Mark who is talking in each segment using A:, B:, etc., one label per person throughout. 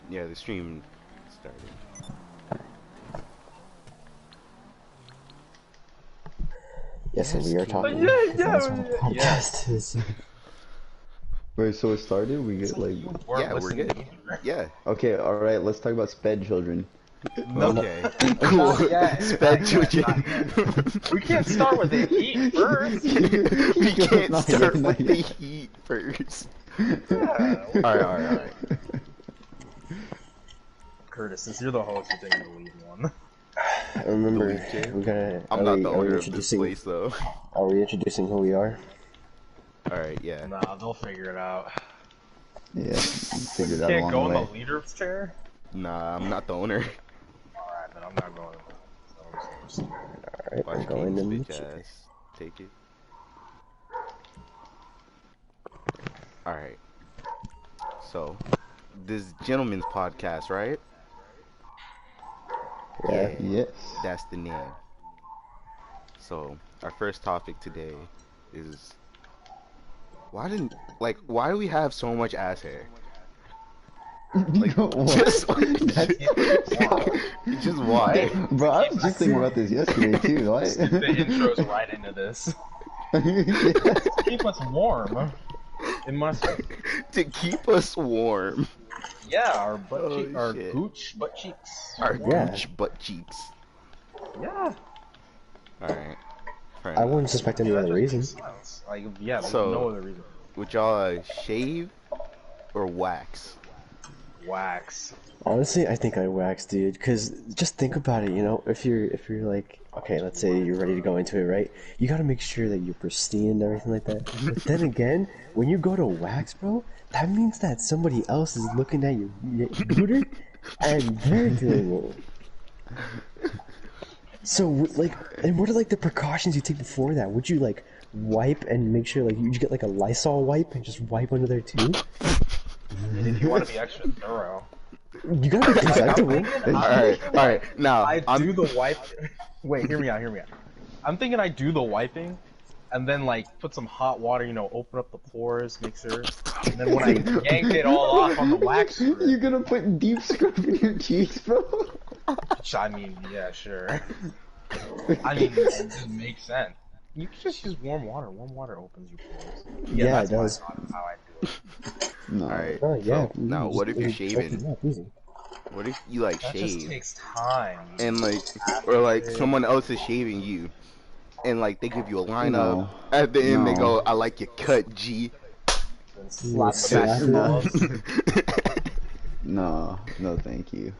A: Yeah, the stream started.
B: Yes, and we are talking. That's what a
C: Yes.
B: podcast is.
D: Wait, so it started? We
C: It's
D: get
C: like
D: like...
C: you weren't
A: Yeah, we're
C: listening
A: good.
C: either.
A: Yeah.
D: Okay, alright, let's talk about sped children.
C: No,
A: Okay.
C: not
A: Cool.
C: yet,
A: Sped
C: not yet,
A: children.
C: not yet. We can't start with the heat first.
A: We can't
D: Not
A: start
D: yet, not
A: with the
D: yet.
A: heat first.
C: Yeah.
A: Alright.
C: Curtis, since you're the host, you're taking the lead one.
B: Remember,
A: Delete it.
B: we're gonna.
A: I'm not the owner of this place, though.
B: Are we introducing who we are?
A: Alright, yeah.
C: Nah, they'll figure it out.
D: Yeah, figured out
C: Can't
D: along
C: go
D: the
C: in
D: way.
C: the leader's chair?
A: Nah, I'm not the owner.
C: Alright, then I'm not going. So,
B: Alright, we're
A: Watch
B: going
A: games,
B: in.
A: bitch ass. Take it. Alright. So, this gentleman's podcast, right?
B: Yeah.
D: Yes.
A: That's the name. So, our first topic today is why do we have so much ass hair? Like,
D: What?
A: just
C: Wow.
A: just why?
D: Bro, I was just thinking about this yesterday too. What?
C: The intro's right into this. Keep us warm. It must.
A: To keep us warm.
C: Yeah, our butt
A: Oh,
C: cheek, our
A: shit.
C: gooch butt cheeks.
A: Our
B: Yeah.
A: gooch butt cheeks.
C: Yeah.
A: Alright.
B: I wouldn't suspect any
C: That
B: other
C: just
B: reason.
C: makes sense. Like, yeah, there's
A: So-
C: no other reason.
A: Would y'all shave or wax?
C: Wax.
B: Honestly, I think I wax, dude. Cause just think about it, you know, if you're like, okay, let's say you're ready to go into it, right? You gotta make sure that you're pristine and everything like that. But then again, when you go to wax, bro, that means that somebody else is looking at your booter and they're doing it. So, like, and what are like the precautions you take before that? Would you like wipe and make sure like you get like a Lysol wipe and just wipe under there too?
C: If you want to be extra thorough.
B: You gotta be presentable.
A: Alright, now
C: I do the wipe. Wait, hear me out. I'm thinking I do the wiping, and then like put some hot water. You know, open up the pores, make sure. And then when I yank it all off on the wax
D: You're
C: strip,
D: gonna put deep scrub in your cheeks, bro?
C: which I mean, yeah, sure. I mean, it just makes sense. You can just use warm water. Warm water opens your pores.
B: Yeah,
C: that's
B: it does.
C: my thought of how I do it.
D: No.
A: Alright.
B: Oh yeah.
A: So, now
B: just
A: what if you're
B: check
A: shaving?
B: it out, easy.
A: What if you like
C: That just
A: shave
C: takes time.
A: and like or like someone else is shaving you and like they give you a lineup
D: No.
A: at the end they
D: No.
A: go, I like your cut, G.
C: Then slap the
B: Slap
C: back
B: it.
C: balls.
D: No, thank you.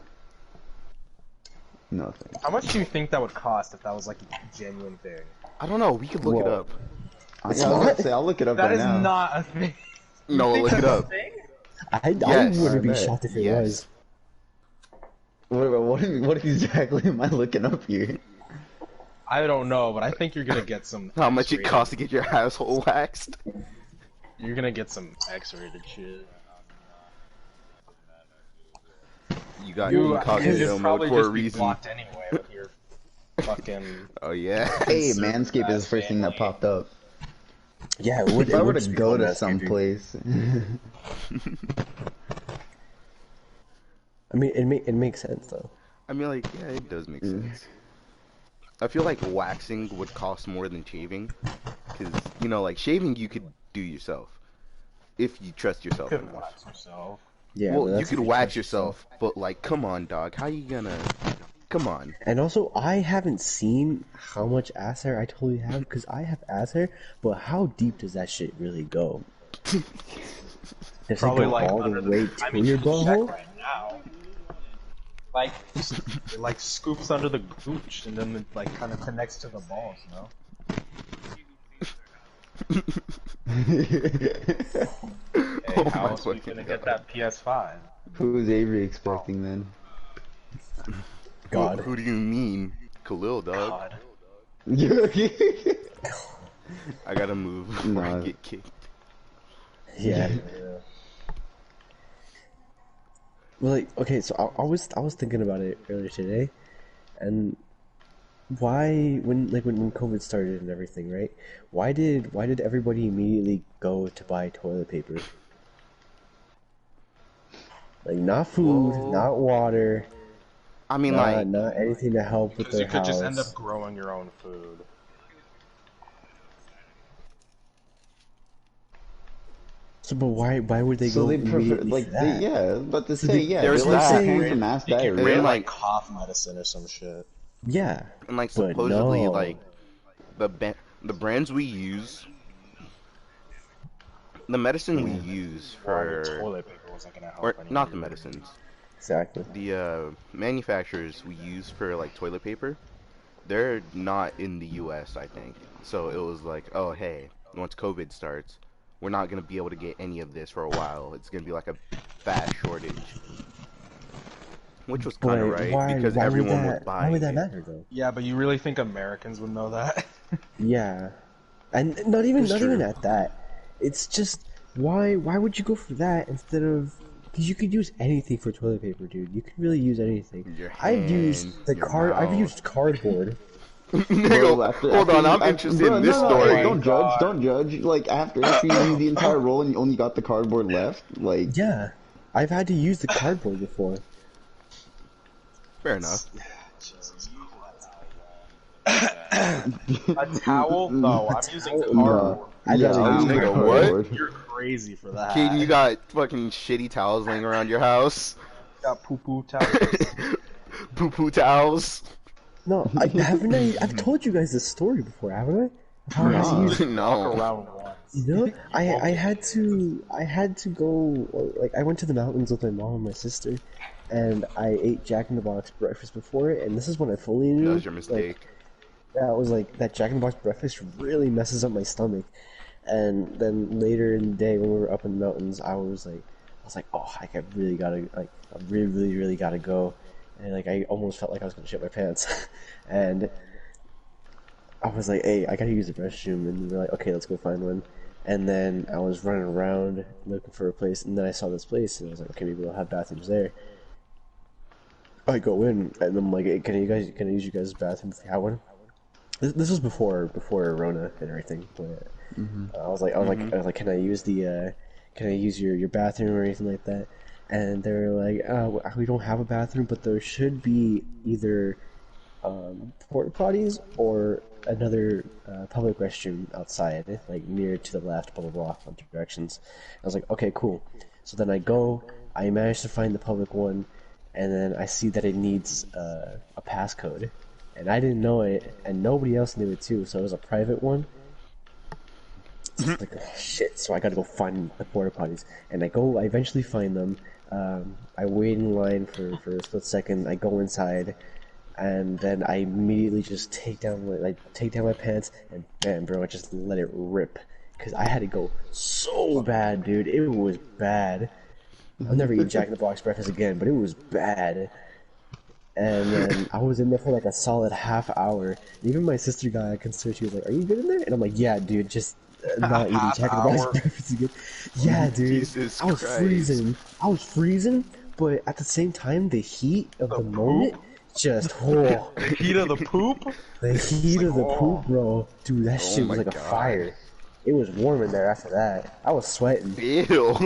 D: No, thank you.
C: How much do you think that would cost if that was like a genuine thing?
A: I don't know, we could look it
B: Whoa.
A: up.
D: Yeah, I was about to say, I'll look it up
C: That
D: right
C: is
D: now.
C: not a thing.
A: No,
C: You
A: look
C: think
A: it
C: that's a
A: up.
C: thing?
B: I
A: Yes.
B: wouldn't be
D: I bet.
B: shocked if it
A: Yes.
B: was.
D: What exactly am I looking up here?
C: I don't know, but I think you're gonna get some.
A: How much it
C: X-rated-
A: costs to get your asshole waxed?
C: You're gonna get some X-rated shit.
A: You got
C: You
A: incognito
C: should
A: mode
C: probably
A: for a
C: just be
A: reason.
C: blocked anyway with your fucking.
A: Oh yeah.
D: Hey, Manscaped is the first thing that popped up.
B: Yeah, it would.
D: If I
B: it
D: were
B: would
D: to
B: just be
D: go
B: called
D: to
B: manscaping.
D: some place,
B: I mean, it makes sense though.
A: I mean, like, yeah, it does make sense. I feel like waxing would cost more than shaving, because you know, like shaving you could do yourself if you trust yourself
C: Could
A: enough.
C: watch yourself.
B: Yeah,
A: Well,
B: but
A: you
B: that's
A: could
B: if
A: wax
B: trust
A: yourself, but like, come on, dog, how you gonna? Come on.
B: And also, I haven't seen how much ass hair I totally have because I have ass hair, but how deep does that shit really go? Does it
C: Probably
B: go
C: like
B: all
C: under
B: the way
C: I
B: to
C: mean,
B: your
C: you can check
B: butthole?
C: right now. Like, it like scoops under the gooch and then it like kind of connects to the balls, you know? Hey,
A: Oh
C: how
A: my
C: else are we
A: fucking
C: gonna get
A: God.
C: that PS5?
D: who's Avery expecting then?
B: God.
A: Who do you mean? Khalil, dog.
C: God.
A: I gotta move before I
D: No.
A: get kicked.
B: Yeah.
C: Yeah.
B: Well, like, okay, so I was thinking about it earlier today, and why when COVID started and everything, right? Why did everybody immediately go to buy toilet paper? Like not food,
A: Well,
B: not water,
A: I mean, like,
B: not anything to help with
C: Because
B: their
C: you could just end up
B: house.
C: growing your own food.
B: So, but why would they
D: So
B: go
D: they prefer,
B: immediately for
D: like, they,
B: that?
D: yeah, but to
B: So
D: say,
B: they,
D: yeah, they
A: there's
B: so
D: were
B: let's
A: that,
D: preparing for
B: say,
D: mass
C: They could
A: and then
C: create
D: diarrhea.
C: like
A: like,
C: cough medicine or some shit.
B: yeah,
A: and like
B: but
A: supposedly
B: no.
A: like the brands we use, the medicine we
B: Yeah,
A: use
C: Well, I mean,
A: for,
C: toilet paper wasn't gonna
A: or
C: help
A: not
C: anybody
A: the
C: really.
A: medicines,
B: exactly.
A: the manufacturers we use for like toilet paper, they're not in the US, I think. So it was like, oh hey, once COVID starts, we're not gonna be able to get any of this for a while. It's gonna be like a fast shortage, which was kind of
B: But
A: right because everyone was
B: why would
A: buying
B: that
A: it.
B: matter though?
C: Yeah, but you really think Americans would know that?
B: Yeah, and
A: It's
B: not even
A: true.
B: at that. It's just why would you go for that instead of because you could use anything for toilet paper, dude. You can really use anything.
A: Your hand, your
B: I've
A: mouth.
B: used cardboard.
D: Bro, after
A: Hold on, I'm
D: after
A: interested
D: bro,
A: in this
D: no, no,
C: Oh
D: hey,
C: my
A: story.
D: don't judge,
C: god.
D: don't judge. Like after you use the entire roll and you only got the cardboard left, like
B: Yeah, I've had to use the cardboard before.
A: Fair enough.
C: Jesus. A towel? No, I'm using
B: No,
C: cardboard.
B: I'd
D: yeah,
B: rather
D: I'll
B: use
D: use the
A: Nigga, what?
B: cardboard.
D: cardboard.
C: You're crazy for
A: Caden, you
C: that.
A: got fucking shitty towels laying around your house.
C: Got poo poo towels.
A: Poo poo towels.
B: No, I've told you guys this story before, haven't I? Of how I had to
D: Nah.
B: use.
C: Walk
A: No.
C: around once.
B: You know,
C: Won't
B: I
C: be
B: had to go like I went to the mountains with my mom and my sister, and I ate Jack in the Box breakfast before it, and this is when I fully
A: That
B: knew
A: was your
B: like
A: mistake.
B: that was like that Jack in the Box breakfast really messes up my stomach. And then later in the day when we were up in the mountains, I was like, oh, like I really gotta I really gotta go, and like I almost felt like I was gonna shit my pants, and I was like, hey, I gotta use the restroom, and we were like, okay, let's go find one. And then I was running around looking for a place, and then I saw this place, and I was like, okay, maybe they'll have bathrooms there. I go in, and I'm like, hey, can I use you guys' bathroom if you have one? This was before Rona and everything. But,
A: Mm-hmm.
B: I was like, can I use your bathroom or anything like that? And they were like, we don't have a bathroom, but there should be either porta potties or another public restroom outside, like near to the left, blah blah blah, on directions. I was like, okay, cool. So then I go, I managed to find the public one, and then I see that it needs a passcode, and I didn't know it, and nobody else knew it too. So it was a private one. So it's like, oh, shit. So I gotta go find the porta potties, and I eventually find them. I wait in line for a split second. I go inside, and then I immediately just take down my pants and bam, bro, I just let it rip because I had to go so bad, dude. It was bad. I'll never eat Jack in the Box breakfast again, but it was bad. And then I was in there for like a solid half hour. Even my sister got concerned. She was like, "Are you good in there?" And I'm like, "Yeah, dude, just not eating
C: Half
B: Jack in the Box
C: hour.
B: breakfast again." Yeah, dude,
A: Jesus
B: I was
A: Christ.
B: freezing. I was freezing, but at the same time, the heat of
C: The
B: the moment
C: poop?
B: just whoa.
C: The heat of the poop?
B: The
C: It's
B: heat
C: like,
B: of the poop,
C: oh.
B: bro. Dude, that
A: Oh
B: shit was
A: my
B: like a
A: god.
B: fire. It was warm in there after that. I was sweating.
A: Ew.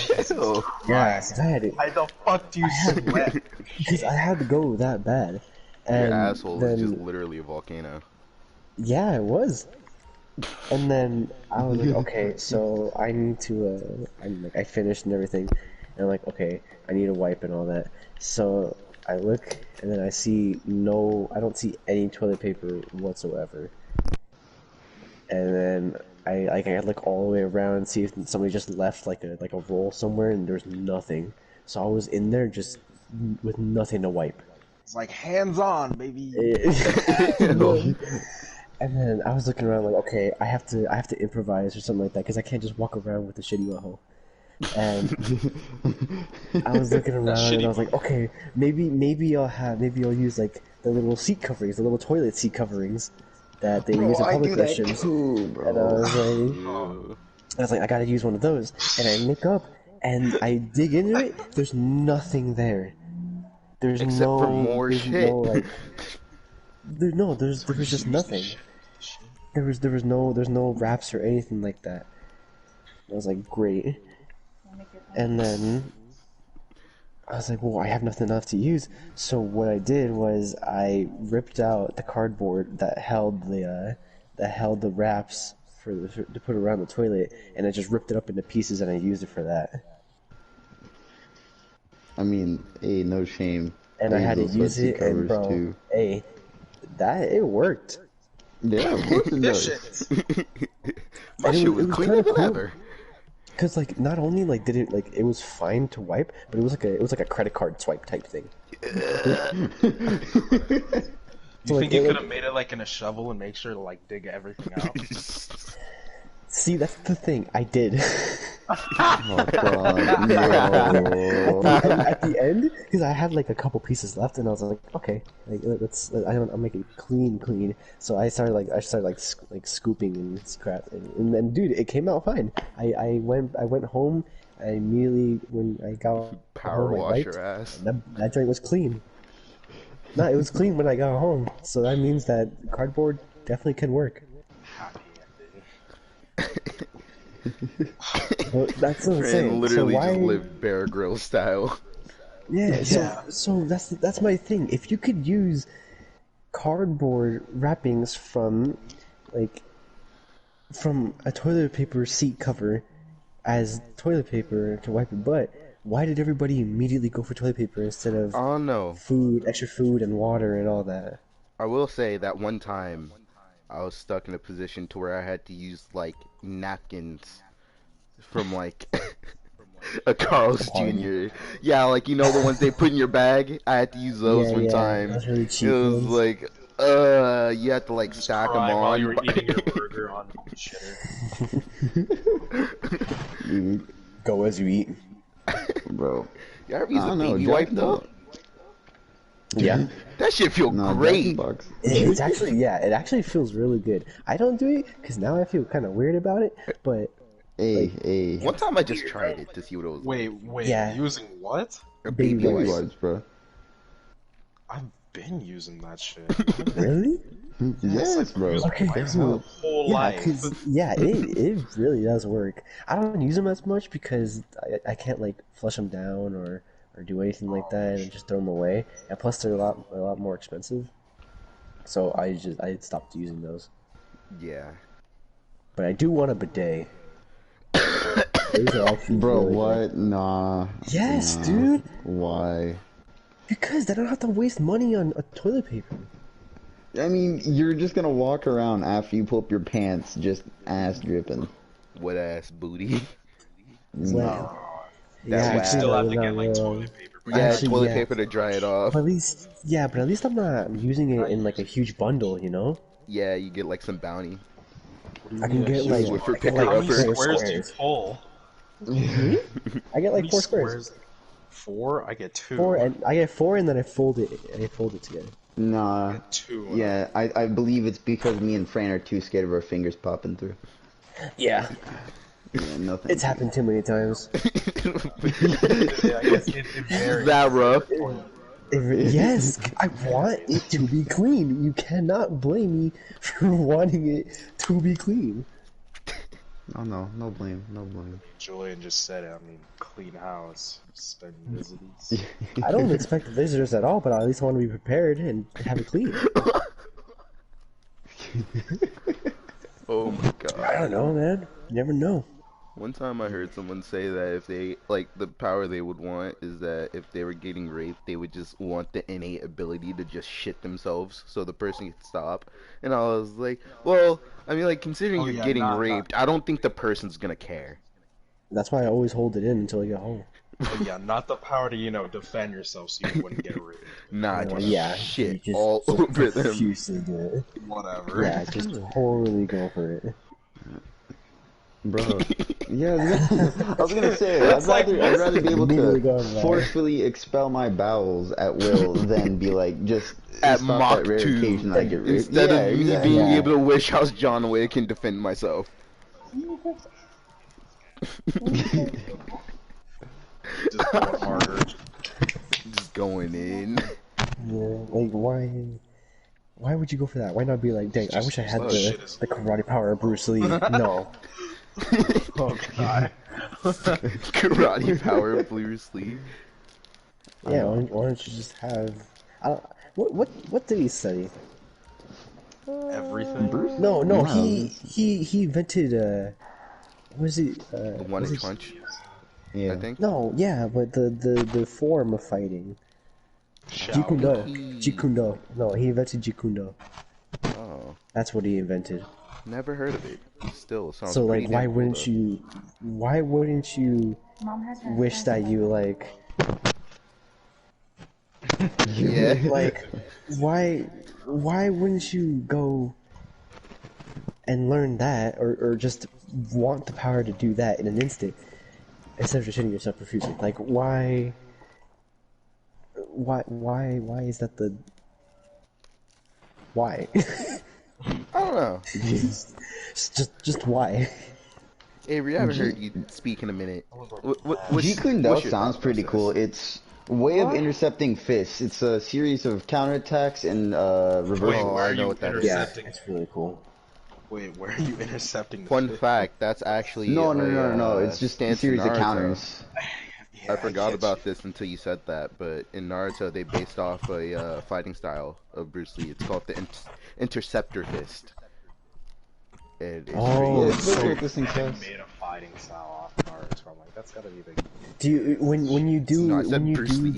C: Jesus
A: Ew.
B: Yeah,
C: Christ.
B: 'cause I had it.
C: Why the fuck do
B: I
C: you
B: had
C: sweat?
B: because I had to go that bad,
A: Your
B: and
A: asshole is just
B: then
A: literally a volcano.
B: yeah, it was. And then I was like, okay, so I need to. I finished and everything, and I'm like, okay, I need a wipe and all that. So I look, and then I see no, I don't see any toilet paper whatsoever. And then I look all the way around and see if somebody just left like a roll somewhere, and there's nothing. So I was in there just with nothing to wipe.
C: It's like hands on, baby.
A: Ew.
B: No. And then I was looking around like, okay, I have to improvise or something like that because I can't just walk around with a shitty butthole. And I was looking
C: That
B: around and I
C: shitty
B: was like,
C: butthole.
B: okay, maybe I'll use like the little seat coverings, the little toilet seat coverings that they
D: Bro,
B: use in
D: I
B: public
D: do that
B: restrooms.
D: too,
B: And
D: bro.
A: Ew.
B: I was like, I gotta use one of those. And I look up and I dig into it. There's nothing there.
A: Except for more
B: There's no
A: shit.
B: like, there was just nothing. There's no wraps or anything like that. I was like, great. And then I was like, well, I have nothing left to use. So what I did was I ripped out the cardboard that held the wraps to put around the toilet, and I just ripped it up into pieces, and I used it for that.
D: I mean, hey, no shame.
B: And
D: I
B: I
D: use
B: had to
D: those
B: use
D: sweatsuit
B: it, and
D: covers
B: bro,
D: too.
B: hey, it worked.
D: Yeah, of course it does.
C: Efficient.
A: My
B: And
A: shit
B: it
A: was
B: was
A: cleaner
B: kind of
A: than
B: cool.
A: ever.
B: Cause like not only like did it like it was fine to wipe, but it was like a credit card swipe type thing.
C: You
B: So like
C: think you
B: it
C: could
B: like
C: have made it like in a shovel and make sure to like dig everything out?
B: see that's the thing I did.
D: Oh god, no.
B: At the end, because I had like a couple pieces left, and I was like, okay, like I'll make it clean. So I started like scooping and scrap, and then dude, it came out fine. I went home, and immediately when I got
A: Power
B: home, I
A: wash
B: wiped,
A: your ass.
B: and that joint was clean. No, it was clean when I got home, so that means that cardboard definitely can work.
C: Happy ending.
B: Well, that's what I'm
A: Fran
B: saying. So
A: literally just
B: why?
A: lived Bear Grylls style.
B: Yeah,
C: Yeah.
B: so that's my thing. If you could use cardboard wrappings like from a toilet paper seat cover as toilet paper to wipe your butt, why did everybody immediately go for toilet paper instead of
A: Oh no.
B: extra food and water and all that?
A: I will say that one time I was stuck in a position to where I had to use like napkins from like a
B: The
A: Carl's
B: party.
A: Jr. Yeah, like you know the ones they put in your bag? I had to use those one
B: Yeah,
A: time.
B: those really
A: It
B: cheap
A: was
B: ones.
A: like you had to like
C: Just
A: stack them
C: crying while you
A: on.
C: were eating your burger on shitter.
D: Dude,
B: Go as you eat.
D: bro.
A: You ever
D: I
A: use a
D: don't know,
A: baby
D: Jack
A: wipe
D: in the
A: though?
D: Box.
B: Yeah.
A: That shit feel
D: Nah, Jack in the
A: great.
D: Box.
B: It's actually it actually feels really good. I don't do it because now I feel kind of weird about it, but
D: Hey,
B: like
D: hey.
A: One time I just tried it to see what it was
C: Wait,
A: like.
C: wait,
B: Yeah.
C: using what?
A: A
B: baby
A: baby
D: Baby
B: wipes.
A: wipe.
D: wipes, bro.
C: I've been using that shit.
B: Really?
C: Yes,
D: Yes,
C: I've
D: bro.
C: used
B: Okay,
C: wipes
B: so
C: my whole
B: yeah,
C: life.
B: cause yeah, it really does work. I don't use them as much because I can't like flush them down or do anything like that and just throw them away. And plus they're a lot more expensive. So I stopped using those.
A: Yeah.
B: But I do want a bidet. Those are actually
D: Bro,
B: really good.
D: what? Nah.
B: Yes,
D: Nah.
B: dude.
D: Why?
B: Because they don't have to waste money on a toilet paper.
D: I mean, you're just gonna walk around after you pull up your pants, just ass dripping.
A: Wet ass booty.
B: It's
D: Nah.
B: like,
A: That
B: yeah,
C: You
A: whack.
B: actually,
C: still
B: no,
C: have
B: you're
C: to
B: not
C: get like
B: wrong.
C: toilet paper. But
A: Yeah,
B: Actually,
A: toilet
B: yeah.
A: paper to dry it off.
B: But at least I'm not using it in like a huge bundle, you know?
A: Yeah, you get like some bounty.
B: I can get
A: huge
B: like
A: Swiffer
B: I get like
C: how many
A: picker-upper.
B: 4
C: squares do you
B: squares.
C: pull?
B: I get
C: How
B: like
C: many
B: 4 squares.
C: squares? 4? I get 2.
B: 4 and I get 4 and then I fold it together.
D: Nah.
C: I get 2.
D: Yeah, I believe it's because me and Fran are too scared of our fingers popping through.
B: Yeah,
D: Yeah, no thank
B: it's
D: you.
B: happened too many times.
C: Yeah, I guess it varies.
A: That rough.
B: Yes, I want it to be clean. You cannot blame me for wanting it to be clean.
D: Oh no, no blame, no blame.
C: Julian just said it. I mean, clean house, spend visitors.
B: I don't expect visitors at all, but at least I want to be prepared and have it clean.
A: Oh my
B: I
A: god.
B: don't know, man. You never know.
A: One time I heard someone say that if they, like, the power they would want is that if they were getting raped, they would just want the innate ability to just shit themselves so the person could stop. And I was like, well, I mean, like, considering
C: Oh,
A: you're
C: yeah,
A: getting
C: not-
A: raped, I don't think the person's gonna care.
B: That's why I always hold it in until I get home.
C: Oh, yeah, not the power to, defend yourself so you wouldn't get raped.
A: Nah,
B: Well,
A: just
B: yeah,
A: shit
B: you just
A: all over them.
B: profusely do it.
C: Whatever.
B: Yeah, just totally go for it.
D: Bro. Yeah, I was gonna say,
C: That's
D: I'd rather be able
B: Immediately go
D: to
B: to that.
D: forcefully expel my bowels at will than be like, just
A: At
D: stop
A: Mach
D: that rare
A: 2,
D: occasion I get raped.
A: instead
D: Yeah,
A: of me
D: exactly.
A: being
B: Yeah.
A: able to wish I was John Wick and defend myself.
C: Just going harder.
A: Just going in.
B: Yeah, like why would you go for that? Why not be like, dang, I wish I had the karate power of Bruce Lee. No.
C: Oh, God.
A: Karate power Bruce Lee.
D: I
B: Yeah,
D: know.
B: why don't you just have? I don't, what did he study?
C: Everything.
D: Bruce?
B: No, no,
D: No,
B: he invented was it
A: The one
B: was
A: inch
B: it?
A: punch, I
D: yeah.
A: think.
B: No, yeah, but the form of fighting.
A: I think
B: Jikundo.
C: Shaolin.
A: he.
B: Jikundo. No, he invented Jikundo.
A: Oh,
B: That's what he invented.
A: never heard of it. Still sounds
B: So like
A: pretty damn cool though.
B: why wouldn't you wish that you
A: Yeah.
B: like why wouldn't you go and learn that or just want the power to do that in an instant instead of just hitting yourself profusely? Like why is that the why?
A: I don't know.
B: just why?
A: Avery, I haven't
D: G
A: heard you speak in a minute.
D: Jeet Kune Do
A: What's your
D: sounds
A: thought
D: pretty cool.
A: process?
D: It's a way of
C: What?
D: intercepting fists. It's a series of counterattacks and
C: Wait,
A: Oh,
D: reversals.
C: where
A: I
C: are
A: know
C: you
A: what that is.
B: Yeah,
C: intercepting?
B: it's really cool.
C: Wait, where are you intercepting the
A: Fun
C: fifth from?
A: fact, that's actually
D: No, no, no, no, no. It's just a
A: stance in
D: series of
A: Naruto.
D: counters.
A: I
C: Yeah, I
A: forgot
C: get you.
A: about this until you said that, but in Naruto they based off a fighting style of Bruce Lee. It's called the Interceptor Fist, and it's pretty
D: Yeah,
B: Oh,
D: it's
A: damn
D: basically
B: so
D: what
A: cool.
D: this thing
C: They
D: says.
C: made a fighting style off Naruto. I'm like, that's gotta be the
B: do you
A: No, I
B: when
A: said
B: you
A: Bruce
B: do
A: Lee.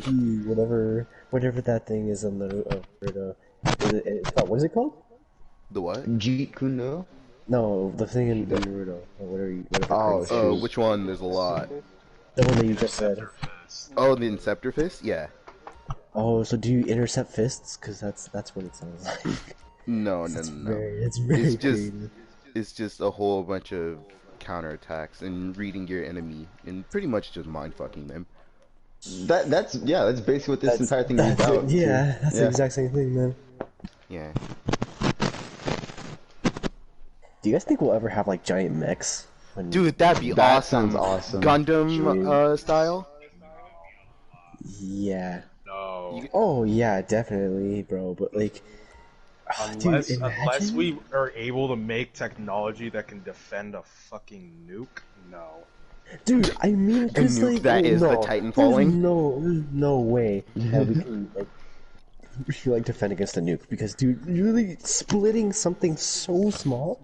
B: the whatever that thing is on the Naruto, it's called, what is it called?
A: The what?
D: Jeet Kune Do?
B: No, the thing in Naruto, or whatever
D: Oh,
B: crazy thing
A: Oh,
B: is.
D: shoot.
A: which one? There's a lot.
B: The one that you just said.
C: interceptor fist.
A: Oh, the Inceptor Fist? Yeah.
B: Oh, so do you intercept fists? Because that's what it sounds like.
A: No, no,
B: It's
A: no, no.
B: it's
A: It's
B: very
A: just
B: creative.
A: it's just a whole bunch of counterattacks and reading your enemy and pretty much just mind fucking them.
D: That's basically what this entire thing is
B: That's it.
D: about too.
B: Yeah, that's the
D: Yeah.
B: exact same thing, man.
A: Yeah.
B: Do you guys think we'll ever have like giant mechs?
A: Dude, that'd be
D: That sounds
A: awesome.
D: awesome.
A: Gundam style.
B: Yeah.
C: No.
A: You,
B: Oh yeah, definitely, bro. But like, dude,
C: Unless
B: imagine.
C: we are able to make technology that can defend a fucking nuke, no.
B: Dude, I mean,
A: the
B: cause
A: nuke
B: like,
A: that is the
B: no,
A: Titan falling.
B: there's no way that we can like defend against a nuke because, dude, really splitting something so small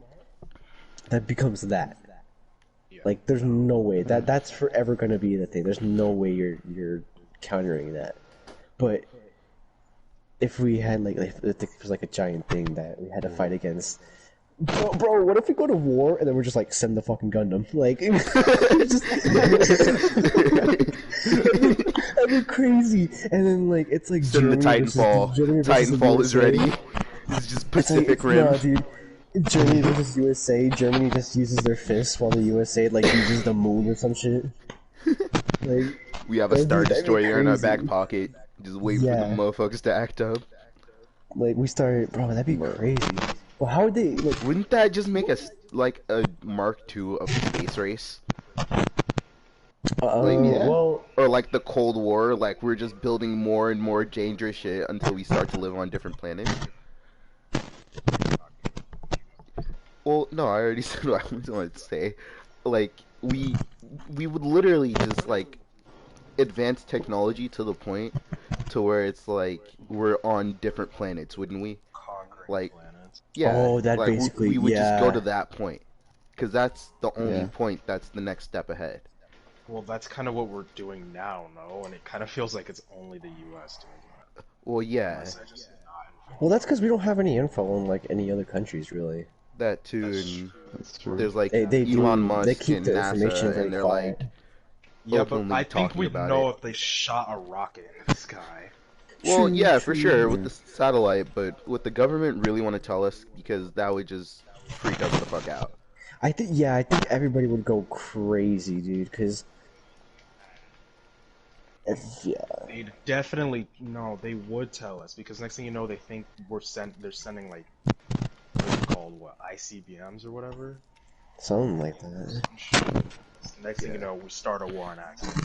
B: that becomes that.
C: Yeah.
B: Like, there's no way that's forever gonna be the thing. There's no way you're countering that. But if we had if it was like a giant thing that we had to fight against. Bro, what if we go to war and then we're just like send the fucking Gundam? Like, just that'd be crazy. And then like it's like
A: Send the Titanfall.
B: Germany versus the
A: Titanfall is
B: USA.
A: ready. It's just
B: It's like
A: Pacific Rim.
B: no, dude. Germany versus USA. Germany just uses their fists while the USA like uses the moon or some shit. Like
A: We have a Star
B: that'd be
A: Destroyer in our back
B: crazy.
A: pocket, just waiting for the
B: Yeah,
A: motherfuckers to act up.
B: like we started, bro. That'd be
D: Bro.
B: crazy. Well, how would they like?
A: Wouldn't that just make us like a Mark II of the space race? Like,
D: Yeah.
B: Well,
A: or like the Cold War, like we're just building more and more dangerous shit until we start to live on different planets. Well, no, I already said what I wanted to say. Like we would literally just like advance technology to the point to where it's like we're on different planets, wouldn't we?
C: Conquering
A: Like,
C: planets.
A: yeah,
B: oh, that
A: like
B: basically,
A: we would just go to
B: yeah.
A: that point, because that's the only
D: Yeah.
A: point. That's the next step ahead.
C: Well, that's kind of what we're doing now, no? And it kind of feels like it's only the US doing that.
A: Well, yeah,
C: Unless I just not.
B: Well, that's because we don't have any info on like any other countries, really.
A: that too,
C: That's
A: and
C: true.
D: That's true.
A: there's like
B: They
A: Elon
B: do they
A: Musk
B: keep
A: and
B: the information
A: NASA,
B: very
A: and they're
B: quiet.
A: like
C: Yeah, but
A: openly
C: I think
A: talking
C: we'd
A: about
C: know
A: it.
C: if they shot a rocket into the sky.
A: Well,
B: True,
A: yeah, for
B: true.
A: sure with the satellite, but would the government really want to tell us? Because that would just freak us the fuck out.
B: I think everybody would go crazy, dude. Because yeah,
C: They'd definitely no, they would tell us because next thing you know, they think they're sending like what's it called ICBMs or whatever.
B: something like that.
C: Next thing you know, we start a war on accident.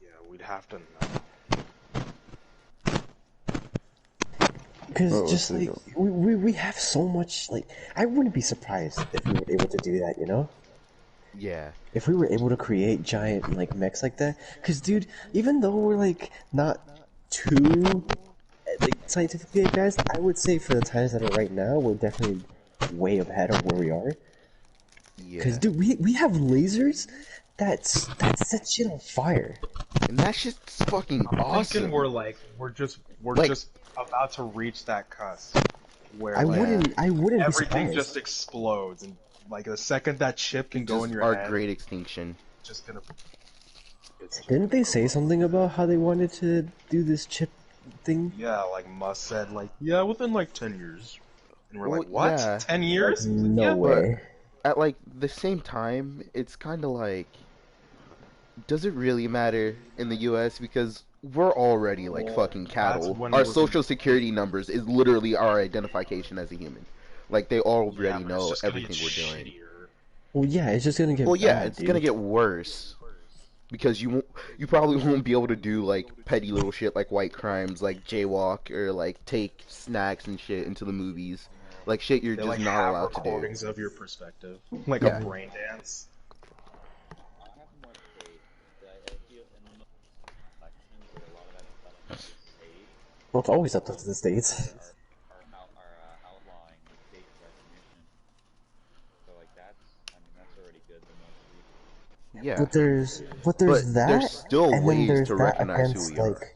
C: Yeah, we'd have to know.
B: Because
D: Oh,
B: just
D: so you
B: like
D: go.
B: we have so much, like I wouldn't be surprised if we were able to do that, you know?
A: Yeah,
B: If we were able to create giant like mechs like that. Because dude, even though we're like not too like scientifically advanced, I would say for the times that are right now, we're definitely way ahead of where we are. Because
A: yeah.
B: dude, we have lasers that set shit on fire.
A: And that shit's fucking
C: I'm thinking
A: awesome.
C: we're
A: Like,
C: just about to reach that cusp where like
A: yeah,
B: I wouldn't be
C: everything
B: surprised.
C: just explodes and like the second that chip can
A: it
C: go in
A: just
C: your
A: our
C: head,
A: great extinction.
C: just gonna it's just
B: Didn't
C: gonna
B: they say
C: corrupt.
B: something about how they wanted to do this chip thing?
C: Yeah, like Musk said, like yeah, within like 10 years, and we're
A: Well,
C: like, what?
A: yeah,
C: 10 years? He's like,
B: No
C: yeah.
A: but
B: way.
A: at like the same time, it's kind of like, does it really matter in the US? Because we're already like
C: Well,
A: fucking
C: that's
A: cattle.
C: when
A: Our
C: we're gonna.
A: social security numbers is literally our identification as a human. Like they
C: Yeah,
A: already
C: but it's
A: know
C: just gonna get
A: everything we're doing.
C: shittier.
B: Well, yeah, it's just gonna
A: Well,
B: get
A: yeah,
B: bad,
A: it's gonna
B: dude.
A: get worse because you probably won't be able to do like petty little shit like white crimes, like jaywalk or like take snacks and shit into the movies, like shit you're
C: They
A: just
C: like
A: not
C: have
A: allowed to do.
C: recordings of your perspective, like a
A: Yeah,
B: Hmm.
C: brain dance.
B: Well, it's always up to the states.
A: yeah,
B: But
A: but
B: there's
A: there's
B: that,
A: still
B: and then
A: ways
B: there's
A: to
B: that
A: recognize who
B: against
A: we are.
B: like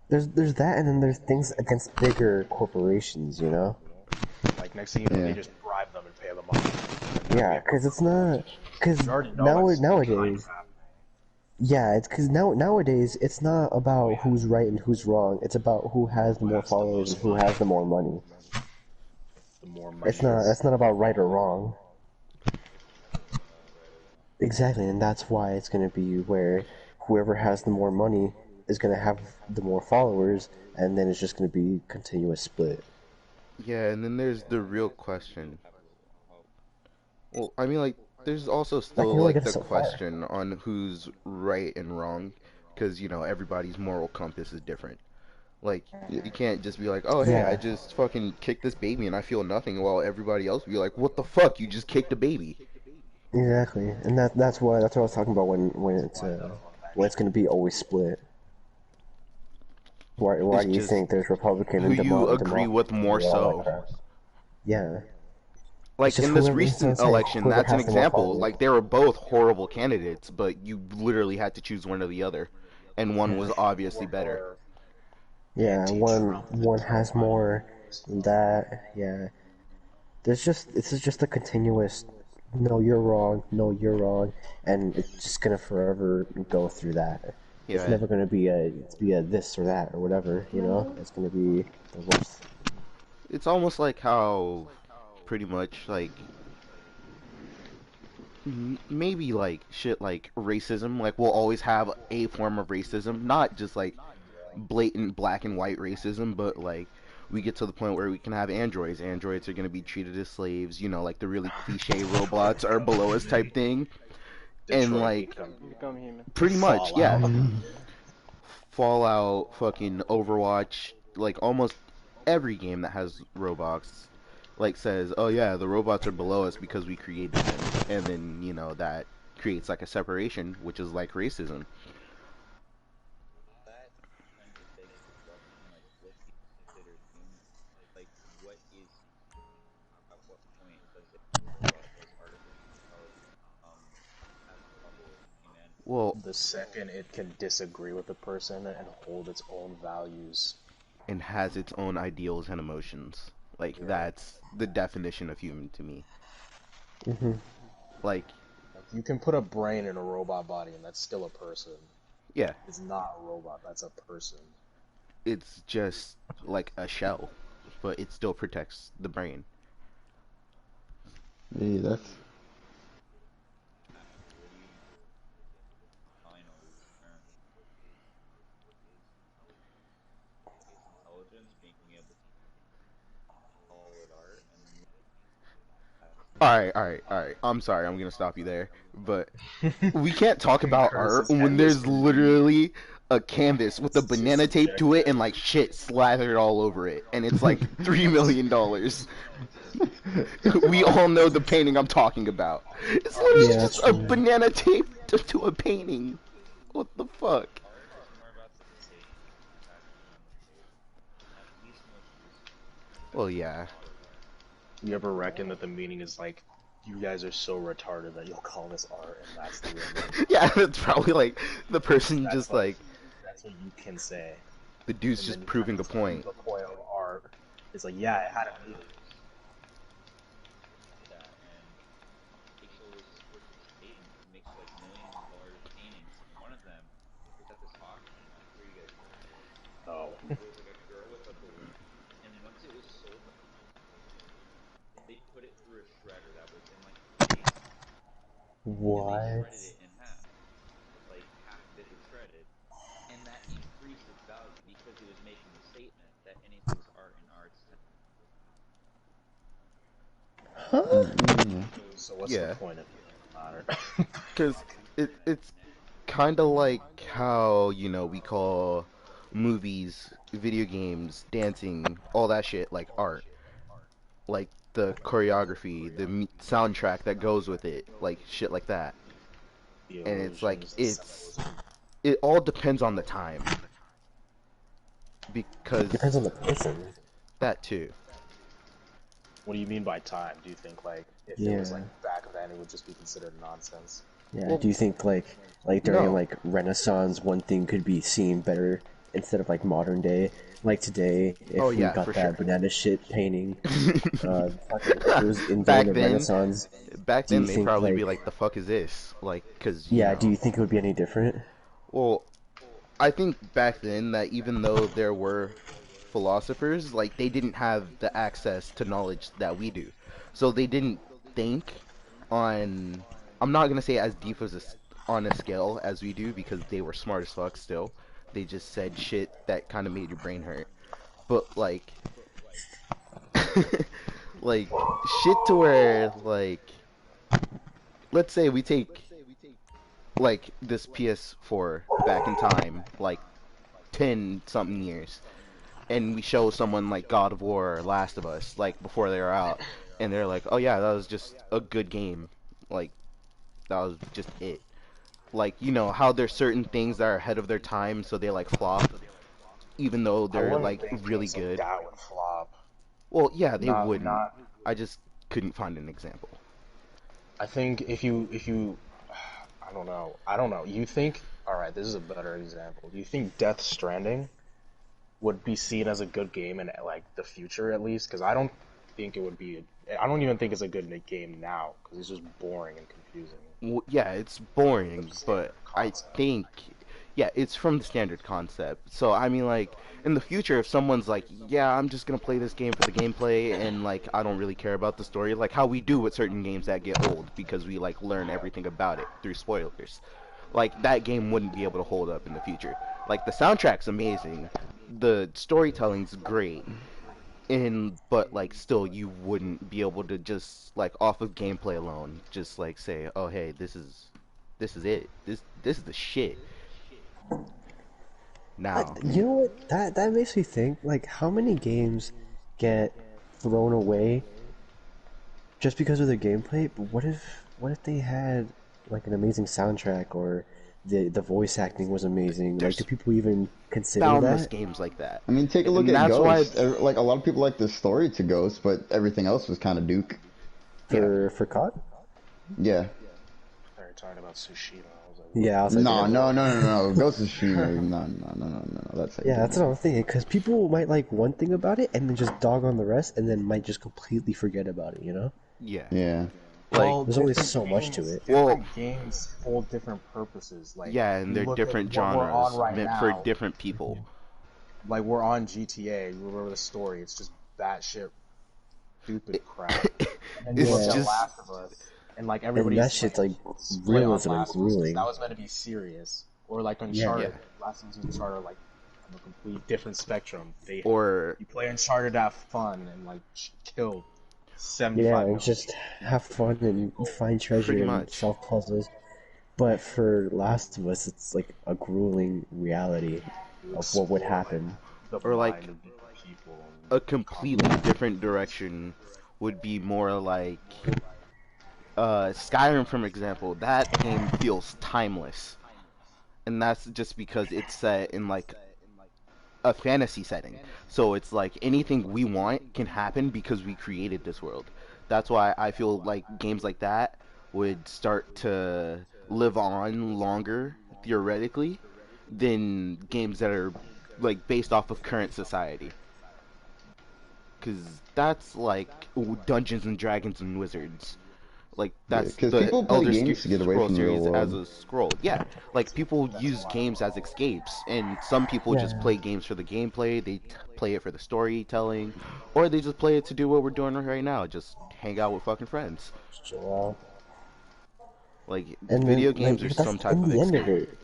B: there's that, and then there's things against bigger corporations, you know?
C: Like next thing you know, they
D: Yeah.
C: just bribe them and pay them off. Like, yeah, we
B: Yeah,
C: have no
B: because it's
C: proof.
B: not because
C: We already know that's kind of
B: nowadays.
C: happening.
B: Yeah, it's because nowadays it's not about who's right and who's wrong. It's about who has the
C: Who
B: more
C: has the
B: followers and
C: most
B: who has
C: money?
B: the more money.
C: The more money is.
B: It's not about right or wrong. Exactly, and that's why it's going to be where whoever has the more money is going to have the more followers, and then it's just going to be continuous split.
A: Yeah, and then there's the real question. Well, I mean, like, there's also
B: That can
A: still
B: only
A: like
B: get us
A: the
B: so far.
A: question on who's right and wrong, because everybody's moral compass is different. Like, you can't just be like, oh hey, I
B: Yeah,
A: just fucking kicked this baby and I feel nothing, while everybody else be like, what the fuck, you just kicked a baby.
B: exactly, and that's what I was talking about when it's going to be always split. Why
A: It's
B: do you
A: just
B: think there's Republican
A: who
B: and
A: you agree with
B: Democracy
A: more
B: and all that
A: so.
B: crap? Yeah, it's
A: Like
B: just
A: in this
B: whoever. That's what I'm
A: recent
B: saying.
A: election,
B: Whoever
A: that's an
B: has the more
A: example.
B: followers.
A: Like they were both horrible candidates, but you literally had to choose one or the other, and one was obviously
C: Or
A: better.
C: more
B: Yeah,
C: anti-Trump
B: one
C: than
B: has
C: Biden.
B: more than that. Yeah, there's just this is just a continuous. No, you're wrong. No, you're wrong, and it's just gonna forever go through that. It's
A: Yeah,
B: never gonna be a this or that or whatever. You know, it's gonna be the worst.
A: it's almost like how pretty much like maybe like shit like racism, like we'll always have a form of racism, not just like blatant black and white racism, but like we get to the point where we can have androids. Androids are going to be treated as slaves, like the really cliche robots are below us type thing. And
C: Detroit
A: like
C: become
A: pretty much, yeah.
C: Fallout.
B: Mm.
A: Fallout, fucking Overwatch, like almost every game that has robots like says, "Oh yeah, the robots are below us because we created them." And then, that creates like a separation, which is like racism. Well,
C: The second it can disagree with a person and hold its own values.
A: and has its own ideals and emotions. Like
C: Yeah.
A: that's the definition of human to me.
B: Hmm.
A: Like,
C: Like you can put a brain in a robot body and that's still a person.
A: yeah,
C: It's not a robot, that's a person.
A: it's just like a shell, but it still protects the brain.
D: Hey, that's
A: All right, all right. I'm sorry, I'm gonna stop you there, but we can't talk about art
C: Curse's
A: when
C: endless
A: there's
C: greed.
A: literally a canvas with a
C: It's too
A: banana tape to it
C: subjective.
A: and like shit slathered all over it, and it's like $3 million. We all know the painting I'm talking about. It's literally
B: Yeah,
A: just a
B: true.
A: banana tape to a painting. What the fuck? Well, yeah.
C: You ever reckon that the meaning is like, you guys are so retarded that you'll call this art, and that's the real meaning?
A: Yeah, it's probably like the person
C: That's
A: just
C: like,
A: like
C: that's what you can say,
A: the dude's
C: and then
A: just
C: you kind
A: proving
C: of
A: a
C: prove
A: point.
C: the point of art. It's like, yeah, it had a meaning. No.
B: What? Huh?
D: Yeah.
C: So what's the
A: Yeah,
C: point if it doesn't matter?
A: because it's kind of like how we call movies, video games, dancing, all that shit like art, like the choreography, the soundtrack that goes with it, like shit like that.
C: The
A: And it's like
C: illusions, the symbolism.
A: it all depends on the time
B: Depends
A: because
B: on the person.
A: that too.
C: What do you mean by time? Do you think like if it was like
B: Yeah.
C: back then, it would just be considered nonsense?
B: Yeah.
A: Well,
B: Do you think like during
A: no.
B: like Renaissance, one thing could be seen better instead of like modern day? Like today,
A: Oh
B: if we
A: yeah, for
B: got that
A: sure.
B: banana shit painting, fucking, if it was in during
A: back
B: the
A: then,
B: Renaissance,
A: back
B: do you
A: then they
B: think
A: probably be
B: like,
A: like, "The fuck is this?" Like, cause
B: yeah, do you think it would be any different?
A: well, I think back then that even though there were philosophers, like they didn't have the access to knowledge that we do, so they didn't think on. I'm not gonna say as deep as on a scale as we do because they were smart as fuck. Still, they just said shit that kind of made your brain hurt. But like, like shit to where like, let's say we take like this PS4 back in time, like 10 something years, and we show someone like God of War or Last of Us, like before they were out, and they're like, oh yeah, that was just a good game. Like, that was just it. Like, how there's certain things that are ahead of their time, so they like flop, even though
C: I
A: they're
C: wouldn't
A: like
C: think
A: really
C: things like
A: good.
C: that would flop.
A: Well, yeah, they
C: Not,
A: wouldn't.
C: not.
A: I just couldn't find an example.
C: I think if you, I don't know. You think, all right, this is a better example. Do you think Death Stranding would be seen as a good game in like the future at least? Because I don't think it would be. I don't even think it's a good game now because it's just boring and confusing.
A: Yeah, it's
C: The
A: boring, but
C: standard
A: I
C: concept.
A: think, yeah, it's from the standard concept. So, I mean, like, in the future, if someone's like, yeah, I'm just gonna play this game for the gameplay and, like, I don't really care about the story, like how we do with certain games that get old because we, like, learn everything about it through spoilers. Like, that game wouldn't be able to hold up in the future. Like, the soundtrack's amazing, the storytelling's great, and but like still you wouldn't be able to just like off of gameplay alone just like say, oh hey, this is it, this is the shit now.
B: You know what? That makes me think. Like, how many games get thrown away just because of their gameplay? But what if they had like an amazing soundtrack or the voice acting was amazing? Like, do
A: There's
B: people even consider
A: boundless
B: that
A: games like that,
D: I mean, take a look
A: and
D: at
A: that's why.
D: Ghost. Like a lot of people like the story to Ghost, but everything else was kind of Duke.
A: Yeah,
B: for COD?
D: Yeah.
C: They're talking about Tsushima. I was like, what?
B: Yeah, I was like,
D: No,
B: what?
D: no, no, no, no. Ghost of Tsushima. No, no, no, no, no. That's how you
B: Yeah,
D: do
B: that's what
D: it.
B: I'm thinking. Because people might like one thing about it and then just dog on the rest, and then might just completely forget about it. You know?
A: yeah,
D: Yeah.
A: like,
C: Well,
B: There's only so much to it.
A: well,
C: different games hold different purposes. Like
A: yeah, and
C: you
A: they're
C: look at
A: different
C: what we're on
A: genres
C: right
A: meant for
C: now.
A: different people.
C: Like we're on GTA. You remember the story? It's just batshit stupid crap. And then you look
A: It's
B: Yeah,
C: at
A: just
C: Last of Us, and like
B: and that
C: everybody's like
B: shit's like
C: split on
B: realism and
C: Last of Us because that
B: grueling.
C: was meant to be serious. Or like
B: Yeah.
A: yeah,
C: Uncharted. Last of Us and Uncharted are like on a complete different spectrum. They
A: or
C: You play Uncharted to have fun and like kill
B: Yeah,
C: 75
B: and
C: million
B: just
C: people.
B: have fun and find
A: pretty
B: treasure and
A: much.
B: solve puzzles. But for Last of Us, it's like a grueling reality
C: To
B: of what would
C: explore
B: happen.
C: the
A: Or
C: mind
A: like
C: of different people and
A: a
C: the
A: completely
C: concept.
A: different direction would be more like Skyrim, for example. That game feels timeless, and that's just because it's set in like a fantasy setting. So it's like anything we want can happen because we created this world. That's why I feel like games like that would start to live on longer theoretically than games that are like based off of current society. Cuz that's like Dungeons and Dragons and Wizards. Like
D: Yeah,
A: that's
D: because
A: the
D: people play
A: Elder
D: games to get away
A: Scroll
D: from the real
A: series as
D: world.
A: a scroll. Yeah, like people
C: That's a
A: use
C: lot of
A: games as
C: role.
A: escapes, and some people just
B: Yeah.
A: play games for the gameplay. They play it for the storytelling, or they just play it to do what we're doing right now, just hang out with fucking friends.
B: Chill.
A: Like
B: And
A: video
B: then,
A: games
B: like,
A: are
B: but that's
A: some type
B: in
A: of
B: the end of
A: escape.
B: it.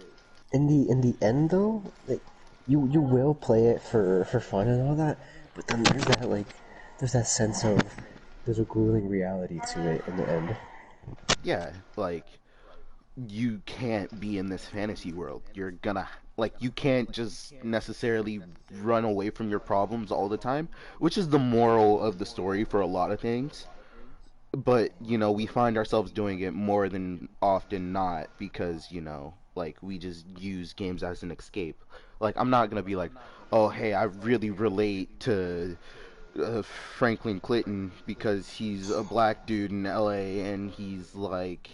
B: In the end though, like, you will play it for fun and all that, but then there's that sense of there's a grueling reality to it in the end.
A: Yeah, like you can't be in this fantasy world. You're gonna like you can't just necessarily run away from your problems all the time, which is the moral of the story for a lot of things. But we find ourselves doing it more than often not because like we just use games as an escape. Like I'm not gonna be like, oh hey, I really relate to Franklin Clinton because he's a black dude in LA and he's like,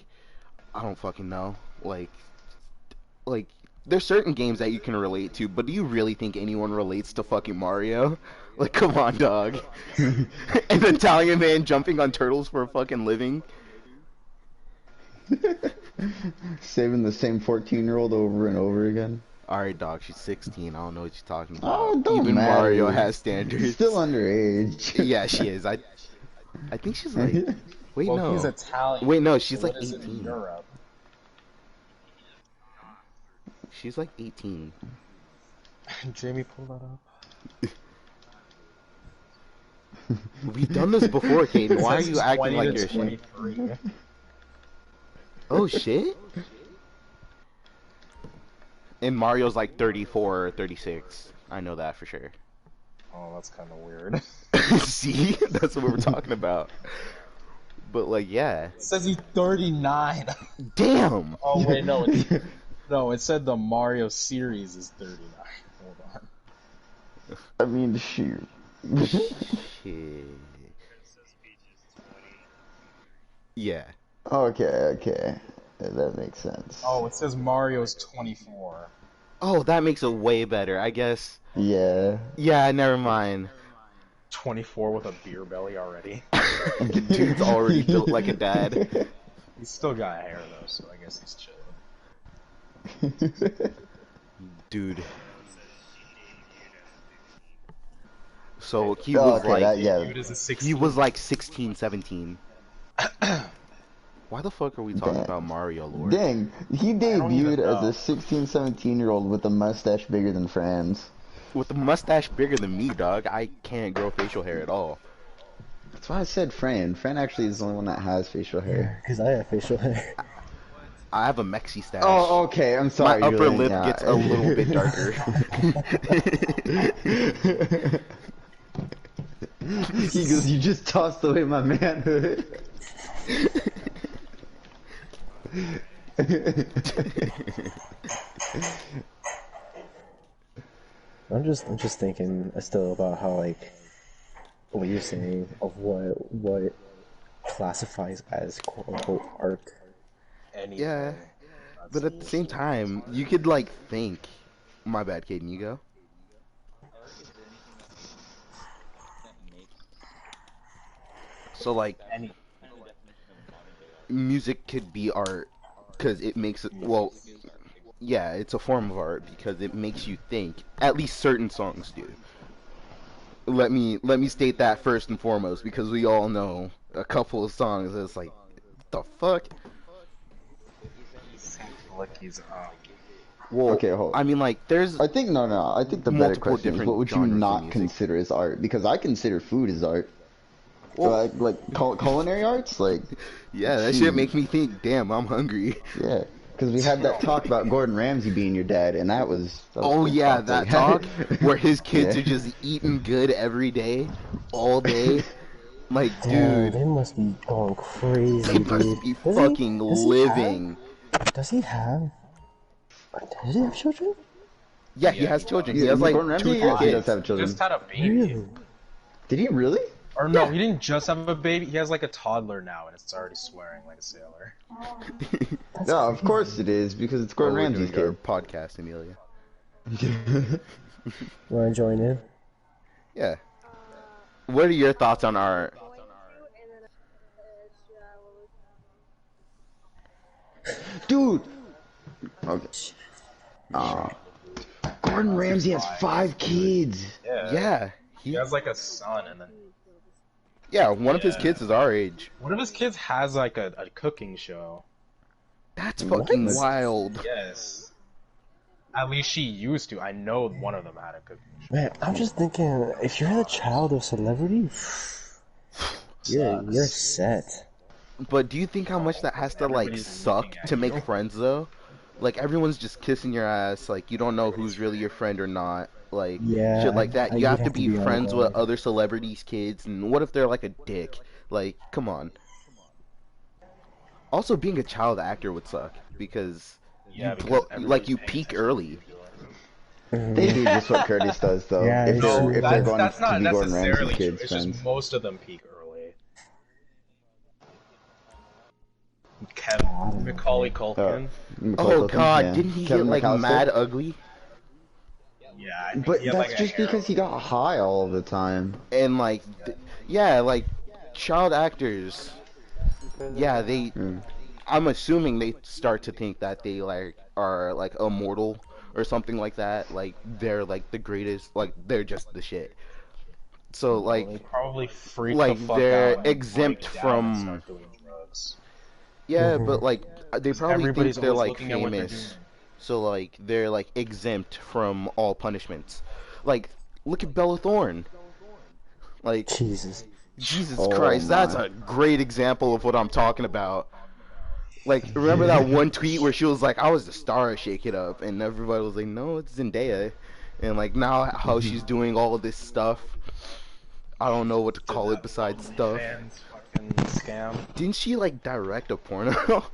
A: I don't fucking know, like there's certain games that you can relate to, but do you really think anyone relates to fucking Mario? Like, come on, dog. An Italian man jumping on turtles for a fucking living.
D: Saving the same 14-year-old over and over again.
A: All right, dog. She's 16. I don't know what you're talking
D: Oh,
A: about.
D: it don't
A: Even Mario
D: matter.
A: has
D: Still
A: standards.
D: underage.
A: Yeah, she is. I think she's like. Wait,
C: Well, he's
A: no.
C: Italian,
A: Wait, no.
C: so
A: She's like
C: what is it in
A: 18.
C: Europe?
A: She's like 18.
C: Jamie, pull that up.
A: We've done this before, Caden.
C: It
A: Why are
C: says
A: you
C: he's
A: acting
C: 20
A: like
C: to
A: you're ashamed?
C: 23.
A: Oh shit. And Mario's like 34 or 36. I know that for sure.
C: Oh, that's kind of weird.
A: See? That's what we're talking about. But like, yeah.
C: It says he's 39.
A: Damn.
C: Oh wait, no, it said the Mario series is 39. Hold on.
D: I mean, shoot.
A: Shit. Yeah.
D: Okay, okay. That makes sense.
C: Oh, it says Mario's 24.
A: Oh, that makes it way better. I guess.
D: Yeah.
A: Yeah, never mind.
C: 24 with a beer belly already.
A: Dude's already built like a dad.
C: He's still got hair though, so I guess he's chilling.
A: Dude. So he
D: Oh,
A: was
D: okay,
A: like
D: that, yeah.
C: Dude is a 16.
A: he was like 16, 17. Why the fuck are we talking
D: Dang.
A: about Mario lore?
D: Dang, he
C: don't even
D: debuted as
C: know.
D: a 16, 17-year-old with a mustache bigger than Fran's.
A: With a mustache bigger than me, dog, I can't grow facial hair at all.
D: That's why I said Fran. Fran actually is the only one that has facial
B: Yeah,
D: hair.
B: because I have facial hair.
A: I have a Mexi stash.
D: Oh, okay, I'm
A: My
D: sorry,
A: upper
D: Julian.
A: lip
D: Yeah.
A: gets a little bit darker.
D: He goes, you just tossed away my manhood.
B: I'm just thinking still about how, like, what you're saying of what classifies as quote unquote art.
C: Anything.
A: Yeah,
C: That's
A: but at the same time, you could like think. My bad, Caden. You go. So like,
C: Any.
A: music could be art because it makes it. Well, yeah, it's a form of art because it makes you think. At least certain songs do. Let me state that first and foremost because we all know a couple of songs that's like, the fuck.
C: Like he's
A: Well,
D: Okay, hold on.
A: I mean, like, there's
D: I think, no. I think the better
A: multiple
D: question is,
A: different
D: what would you
A: genres of
D: not
A: music.
D: consider as art? Because I consider food as art.
A: Well,
D: Like culinary arts? Like,
A: yeah, that shit
D: shoot.
A: make me think. Damn, I'm hungry.
D: Yeah. Because we had that talk about Gordon Ramsay being your dad, and that was
A: Oh
D: good
A: yeah,
D: talk that we
A: that talk
D: had.
A: where his kids
D: Yeah.
A: are just eating good every day, all day. Like,
B: Damn,
A: dude,
B: they must be going
A: they
B: crazy,
A: must
B: dude.
A: be
B: Does he?
A: fucking
B: Does he have?
A: living.
B: Does he have? Does he have children?
A: Yeah, he
C: Yeah,
A: has
C: he
A: children.
C: does.
A: He
D: Yeah,
A: has like
D: Gordon
A: two,
D: Ramsay,
A: three
D: yes, he does
A: kids.
D: have
C: He just
D: children.
C: had a baby.
B: Really?
D: Did he really?
C: Or no,
A: Yeah.
C: he didn't just have a baby. He has like a toddler now, and it's already swearing like a sailor.
B: That's
D: No, of
B: crazy.
D: course it is, because it's
A: Oh,
D: Gordon
A: we're
D: Ramsay's
A: doing our
D: kid.
A: podcast, Amelia.
B: Wanna join in?
A: Yeah. What are your thoughts on our?
D: Dude! Okay. Uh, Gordon Ramsay has 5 kids.
C: Yeah.
A: Yeah,
C: He has like a son, and then
A: yeah. One of his
C: Yeah.
A: kids is our age.
C: one of his kids has like a cooking show.
A: That's
B: What?
A: fucking wild.
C: Yes. At least she used to. I know one of them had a cooking show.
B: Man, I'm just thinking, if you're the child of celebrity, you're set.
A: But do you think how much that has to like
C: Everybody's
A: suck
C: looking at
A: to make
C: you.
A: friends though? Like everyone's just kissing your ass. Like you don't know who's really your friend or not. Like
B: Yeah,
A: shit like that. You
B: you'd
A: have to be
B: on
A: friends with
B: guard.
A: other celebrities' kids. And what if they're like a dick? Like, come on. Also, being a child actor would suck because
C: Yeah,
A: you
C: because
A: blow, like
C: everybody's
A: you
C: paying
A: peak
C: attention
A: early.
C: to you.
D: They do just what Curtis does, though.
B: Yeah,
D: if
B: it's
D: they're
B: true.
D: if they're going
C: That's
D: to
C: not
D: be Gordon
C: necessarily
D: Ramsay's
C: true.
D: kids'
C: It's
D: friends.
C: just most of them peak early. Kevin, Macaulay Culkin.
D: Macaulay
A: Oh
D: Culkin,
A: God,
D: yeah.
A: didn't he
D: Kevin
A: get like
D: McAllister?
A: mad ugly?
C: Yeah, I think
D: But
C: he had,
D: that's
C: like, a
D: just because he
C: heroin.
D: got high all the time.
A: And like, yeah, like child actors. Yeah, they.
D: Mm.
A: I'm assuming they start to think that they like are like immortal or something like that. Like they're like the greatest. Like they're just the shit. So
C: Well,
A: like
C: they probably freak the
A: like
C: fuck
A: they're
C: out and
A: exempt
C: break down and
A: from.
C: start doing drugs.
A: Yeah, but like they probably think
C: Everybody's
A: they're
C: always
A: like
C: looking at what they're doing.
A: famous. So like they're like exempt from all punishments. Like look at Bella Thorne. Like
B: Jesus.
A: Jesus
D: Oh
A: Christ, that's
D: my.
A: a great example of what I'm talking about. Like, remember that one tweet where she was like, I was the star of Shake It Up, and everybody was like, no, it's Zendaya. And like, now how she's doing all of this stuff, I don't know what to
C: Did
A: call it
C: that
A: besides stuff.
C: OnlyFans fucking scam.
A: Didn't she like direct a porno?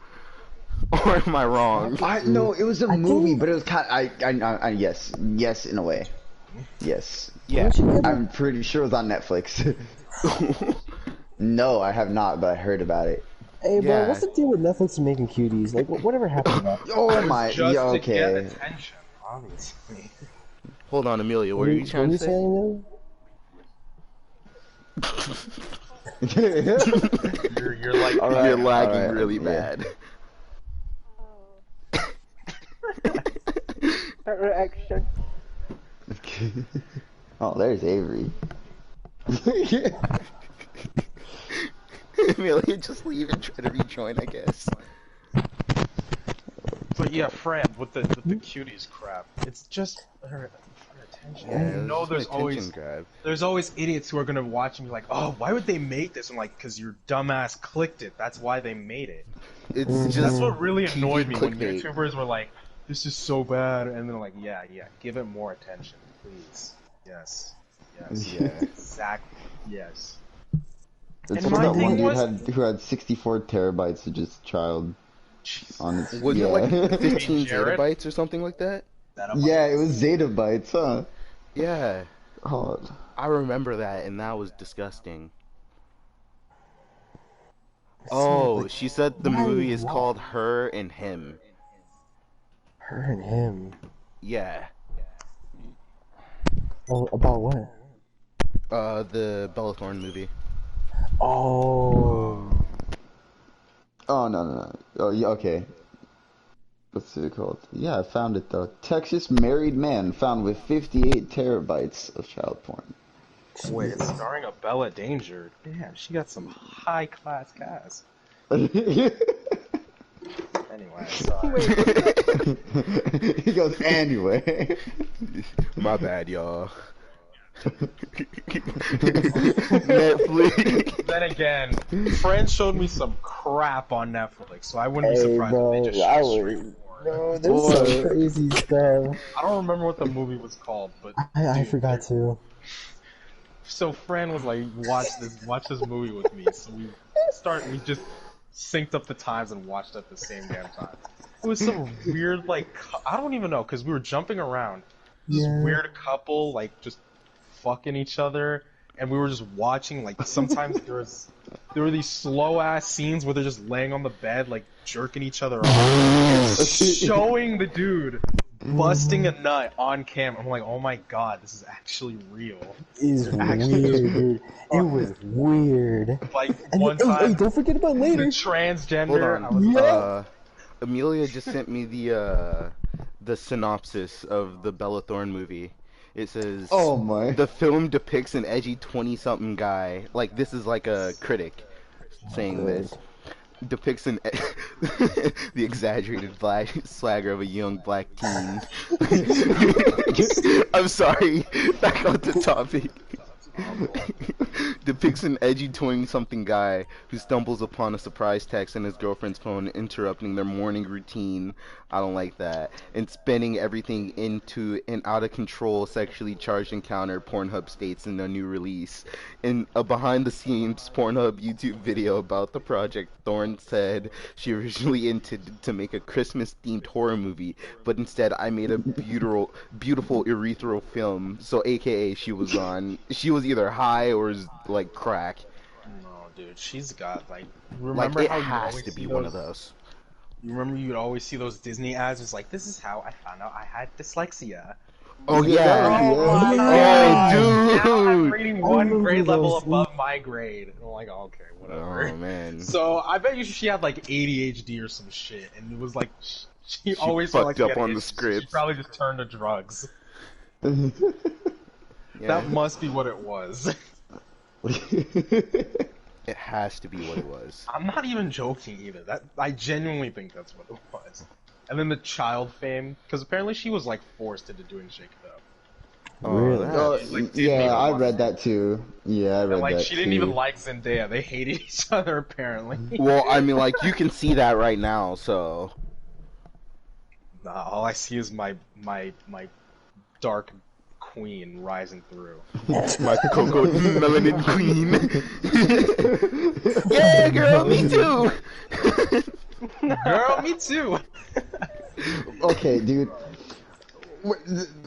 A: Or am I wrong?
D: No, it was a
B: I
D: movie,
B: think-
D: but it was kind. Yes, in a way. Yes,
A: Yeah.
B: Don't you get
D: I'm pretty sure it was on Netflix. No, I have not, but I heard about it.
B: Hey, bro,
A: Yeah.
B: what's the deal with Netflix making cuties? Like, whatever happened to that?
D: Oh my,
C: Just
D: yeah,
C: to get
D: okay.
C: attention, obviously.
A: Hold on, Amelia, what are you trying to say?
C: You're like
D: All right,
A: You're lagging
D: all right,
A: really
D: yeah.
A: bad.
B: Reaction.
D: Oh, there's Avery.
A: Amelia, just leave and try to rejoin, I guess.
C: But yeah, Fran, with the cuties crap, it's just her attention.
A: Yeah,
C: You know,
A: it's
C: there's
A: an attention
C: always
A: grab.
C: idiots who are gonna watch and be like, oh, why would they make this? I'm like, because your dumbass clicked it. That's why they made it.
A: It's just
C: That's what really
A: TV
C: annoyed me when
A: clickbait.
C: YouTubers were like, this is so bad, and they're like, yeah, give it more attention, please. Yes.
A: Yeah.
C: Exactly. Yes.
D: That's
C: And
D: what
C: my
D: that
C: thing
D: one dude
C: was-
D: who had 64 terabytes of just child
C: Jesus.
D: on his.
A: Was
D: yeah.
A: it like 15
C: Jared?
A: zettabytes or something like that?
D: Yeah, it was zettabytes, huh?
A: Yeah,
D: Oh,
A: I remember that, and that was disgusting. Oh, she said the
B: Why
A: movie is
B: what?
A: called Her and Him.
B: Her and him.
A: Yeah.
B: Oh, about what?
A: The Bella Thorne movie.
B: Oh.
D: oh no. Oh yeah, okay. What's it called? Yeah, I found it though. Texas married man found with 58 terabytes of child porn.
C: Wait, it's starring a Bella Danger. Damn, she got some high class cast. Anyway, sorry.
D: He goes anyway.
A: My bad, y'all. Netflix.
C: Then again, Friends showed me some crap on Netflix, so I wouldn't be
B: Hey,
C: surprised if they just
B: bro,
C: show straight porn.
B: no, there's some
A: Boy,
B: crazy stuff.
C: I don't remember what the movie was called, but
B: I
C: dude,
B: forgot to.
C: so Fran was like, watch this movie with me. So we just synced up the times and watched at the same damn time. It was some weird, like, I don't even know, because we were jumping around. This
B: Yeah.
C: weird couple, like, just fucking each other, and we were just watching, like, sometimes there were these slow-ass scenes where they're just laying on the bed, like, jerking each other off, showing the dude busting a nut on camera. I'm like, oh my god, this is actually real.
B: Is
C: They're actually
B: weird,
C: just
B: dude. It was weird.
C: like
B: And
C: one
B: hey,
C: time
B: don't forget about
C: the
B: later.
A: hold
C: transgender.
A: on.
C: I was
B: Yeah.
A: Amelia just sent me the synopsis of the Bella Thorne movie. It says
D: Oh my.
A: the film depicts an edgy 20-something guy. Like this is like a critic saying
B: Good.
A: this. Depicts the exaggerated black swagger of a young black teen. I'm sorry. Back on the topic. Depicts an edgy 20-something guy who stumbles upon a surprise text in his girlfriend's phone, interrupting their morning routine. I don't like that. And spinning everything into an out-of-control, sexually charged encounter, Pornhub states in a new release. In a behind-the-scenes Pornhub YouTube video about the project, Thorne said she originally intended to make a Christmas-themed horror movie, but instead I made a beautiful ethereal film. So, AKA, she was either high or like crack.
C: no, dude, she's got like.
A: Like
C: Remember
A: it
C: how you
A: has
C: always
A: to
C: see
A: be one of
C: those?
A: those.
C: You remember you'd always see those Disney ads. It's like, this is how I found out I had dyslexia.
A: Oh
D: Yeah,
A: yeah.
C: Oh my
B: yeah.
C: god! Now I'm
A: Oh
C: reading
B: I
C: one
B: remember
C: grade level
B: those.
C: above my grade. And I'm like, okay,
A: dude.
C: whatever.
A: Oh man.
C: So I bet you she had like ADHD or some shit, and it was like she
A: She
C: always felt like
A: fucked
C: she
A: up
C: had
A: on the
C: issues. She
A: scripts.
C: probably just turned to drugs.
A: Yeah.
C: That must be what it was.
A: It has to be what it was.
C: I'm not even joking either. That I genuinely think that's what it was. And then the child fame, because apparently she was like forced into doing Shake It Up.
A: Oh,
B: Really?
D: Oh,
C: She's, like, didn't
D: yeah,
C: even
D: I
C: want
D: read
C: it.
D: that too. Yeah, I read
C: And like
D: that
C: she didn't even
D: too.
C: like Zendaya. They hated each other apparently.
A: Well, I mean, like you can see that right now. So
C: Nah, all I see is my dark queen rising through.
A: my cocoa melanin queen. Yeah, girl, me too.
C: Girl, me too.
D: Okay, dude.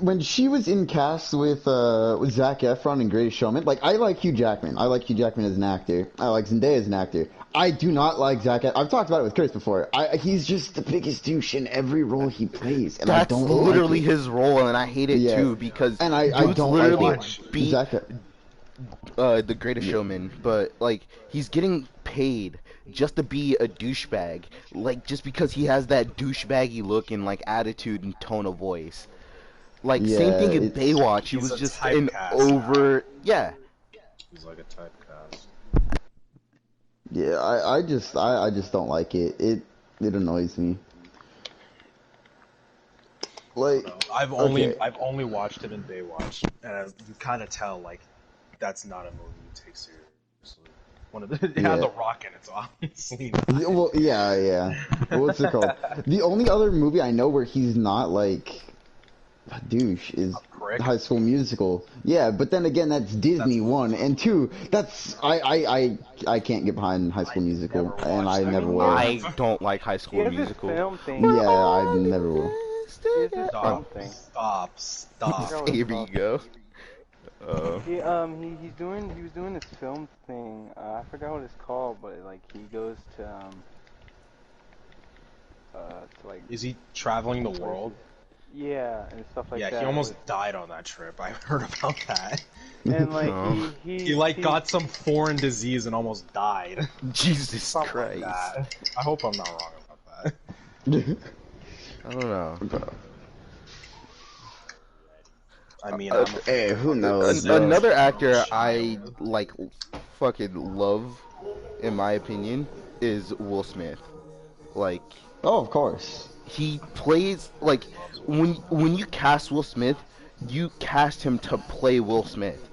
D: When she was in cast with Zac Efron and Greatest Showman, like I like Hugh Jackman. I like Hugh Jackman as an actor. I like Zendaya as an actor. I do not like I've talked about it with Chris before. He's just the biggest douche in every role he plays, and I
A: That's
D: don't
A: literally
D: like it.
A: his role, and I hate it
D: Yeah,
A: too because
D: and I
A: dude's
D: don't
A: literally
D: like
C: Watch.
D: it.
A: beat
D: Zac.
A: The Greatest Showman, but like he's getting paid just to be a douchebag, like just because he has that douchebaggy look and like attitude and tone of voice. Like same
D: Yeah,
A: thing in
D: it's
A: Baywatch, he
C: He's
A: was
C: a
A: just an
C: typecast
A: over, yeah.
C: He's like a typecast.
D: yeah. I just don't like it. It annoys me. Like, okay.
C: I've only watched him in Baywatch, and you kind of tell like that's not a movie you take seriously. One of the it had
D: Yeah.
C: The Rock in it, so obviously
D: Yeah, well, yeah. What's it called? The only other movie I know where he's not like a douche is
C: prick.
D: High School Musical. Yeah, but then again, that's Disney, one and two. That's I can't get behind High School Musical,
C: never
D: and
C: watched
D: I
C: that.
D: never will.
A: I don't like High
E: He
A: School
E: has this
A: Musical.
E: film thing.
D: Yeah, I never will.
E: He has this
C: Stop,
E: film thing.
C: stop.
A: Here we go.
E: He was doing this film thing. I forgot what it's called, but like he goes to like
C: Is he traveling the world?
E: yeah and stuff like
C: Yeah,
E: that.
C: he almost died on that trip. I heard about that.
E: and like
A: Oh.
C: He like got some foreign disease and almost died.
A: Jesus
C: Something
A: Christ.
C: like that. I hope I'm not wrong about that.
A: I don't know.
C: I mean, I'm
D: Hey, who knows?
A: Another actor I like fucking love, in my opinion, is Will Smith. Like
D: Oh, of course.
A: he plays like when you cast Will Smith, you cast him to play Will Smith,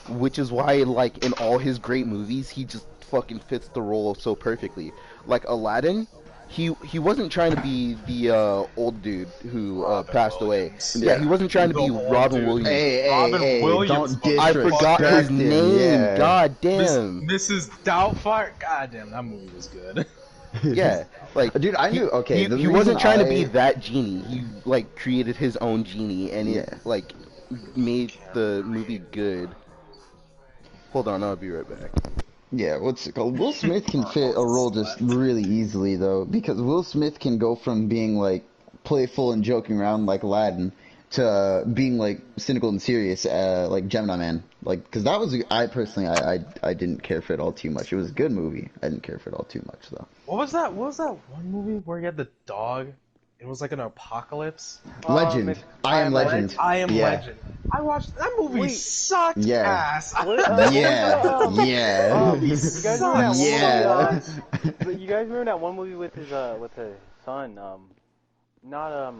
A: which is why like in all his great movies he just fucking fits the role so perfectly. Like Aladdin, he wasn't trying to be the old dude who
C: Robin
A: passed away.
C: Williams.
A: Yeah, he
D: Yeah.
A: wasn't trying to
C: The
A: be
C: old
A: Robin
C: dude.
A: Williams.
C: Robin Williams,
D: Don't
A: I forgot his
D: disrespect him.
A: name.
D: Yeah.
A: God damn.
C: Mrs. Doubtfire. God damn, that movie was good.
A: Yeah, like
D: Dude, I knew. Okay, the
A: he
D: reason
A: wasn't trying to be
D: I
A: that genie. He like created his own genie and it
D: yeah.
A: like made the movie good. Hold on, I'll be right back.
D: Yeah, what's it called? Will Smith can fit a role just really easily though, because Will Smith can go from being like playful and joking around like Aladdin to being like cynical and serious, like Gemini Man. Like, because that was I personally I didn't care for it all too much. It was a good movie. I didn't care for it all too much though.
C: What was that? What was that one movie where you had the dog? It was like an apocalypse.
D: Legend. I am Legend.
C: I Am
D: Yeah.
C: Legend. I watched that movie.
E: Wait.
C: Sucked
D: Yeah.
C: ass.
D: Yeah. Yeah.
E: You guys remember that one
D: Yeah.
E: movie? But you guys remember that one movie with his son? Not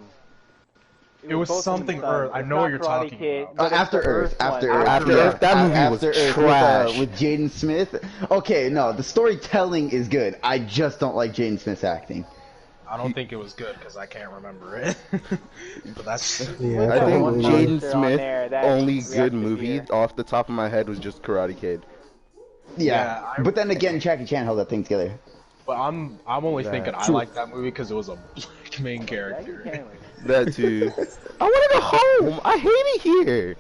C: It was
E: both of them
C: something
E: sons.
C: Earth. I
E: It's
C: know
E: not
C: what you're
E: Karate
C: talking
E: Kid,
C: about.
E: but it's
D: After
E: the
D: Earth,
E: one.
D: After Earth,
A: After
D: yeah.
A: Earth, that movie was
D: After Earth
A: trash.
D: with Jaden Smith. Okay, no, the storytelling is good. I just don't like Jaden Smith's acting.
C: I don't think it was good because I can't remember it. But that's
B: Yeah,
A: I think
B: probably.
A: Jaden
E: monster on
A: Smith
E: there that
A: only
E: reacts
A: good
E: to
A: movie
E: fear.
A: off the top of my head was just Karate Kid.
D: Yeah,
C: Yeah,
D: but then again, Jackie Chan held that thing together.
C: But I'm only
A: That-
C: thinking I like that movie because it was a black main
E: Jackie
C: character.
E: Chan was-
A: That too. I want to go home. I hate it here.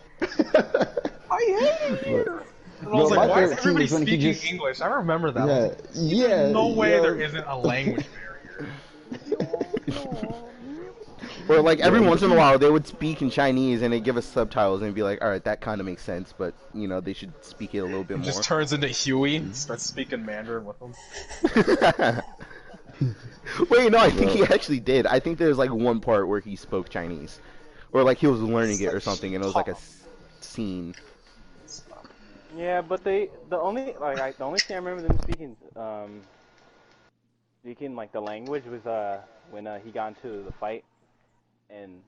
C: I hate it here. And I
D: Bro,
C: was
D: my
C: like, why is
D: favorite scene
C: everybody
D: is when he
C: speaking
D: just-
C: English? I remember that. I was
D: Yeah,
C: like,
D: yeah.
C: no way
D: yeah.
C: there isn't a language barrier.
A: Or like every once in a while they would speak in Chinese and they give us subtitles and be like, all right, that kind of makes sense, but you know they should speak it a little bit
C: It
A: more.
C: just turns into Huey and starts speaking Mandarin with him.
A: Wait, no, I think he actually did. I think there's like one part where he spoke Chinese, or like he was learning it or something, and it was like a scene.
E: Yeah, but the only thing I remember them speaking like the language was when he got into the fight and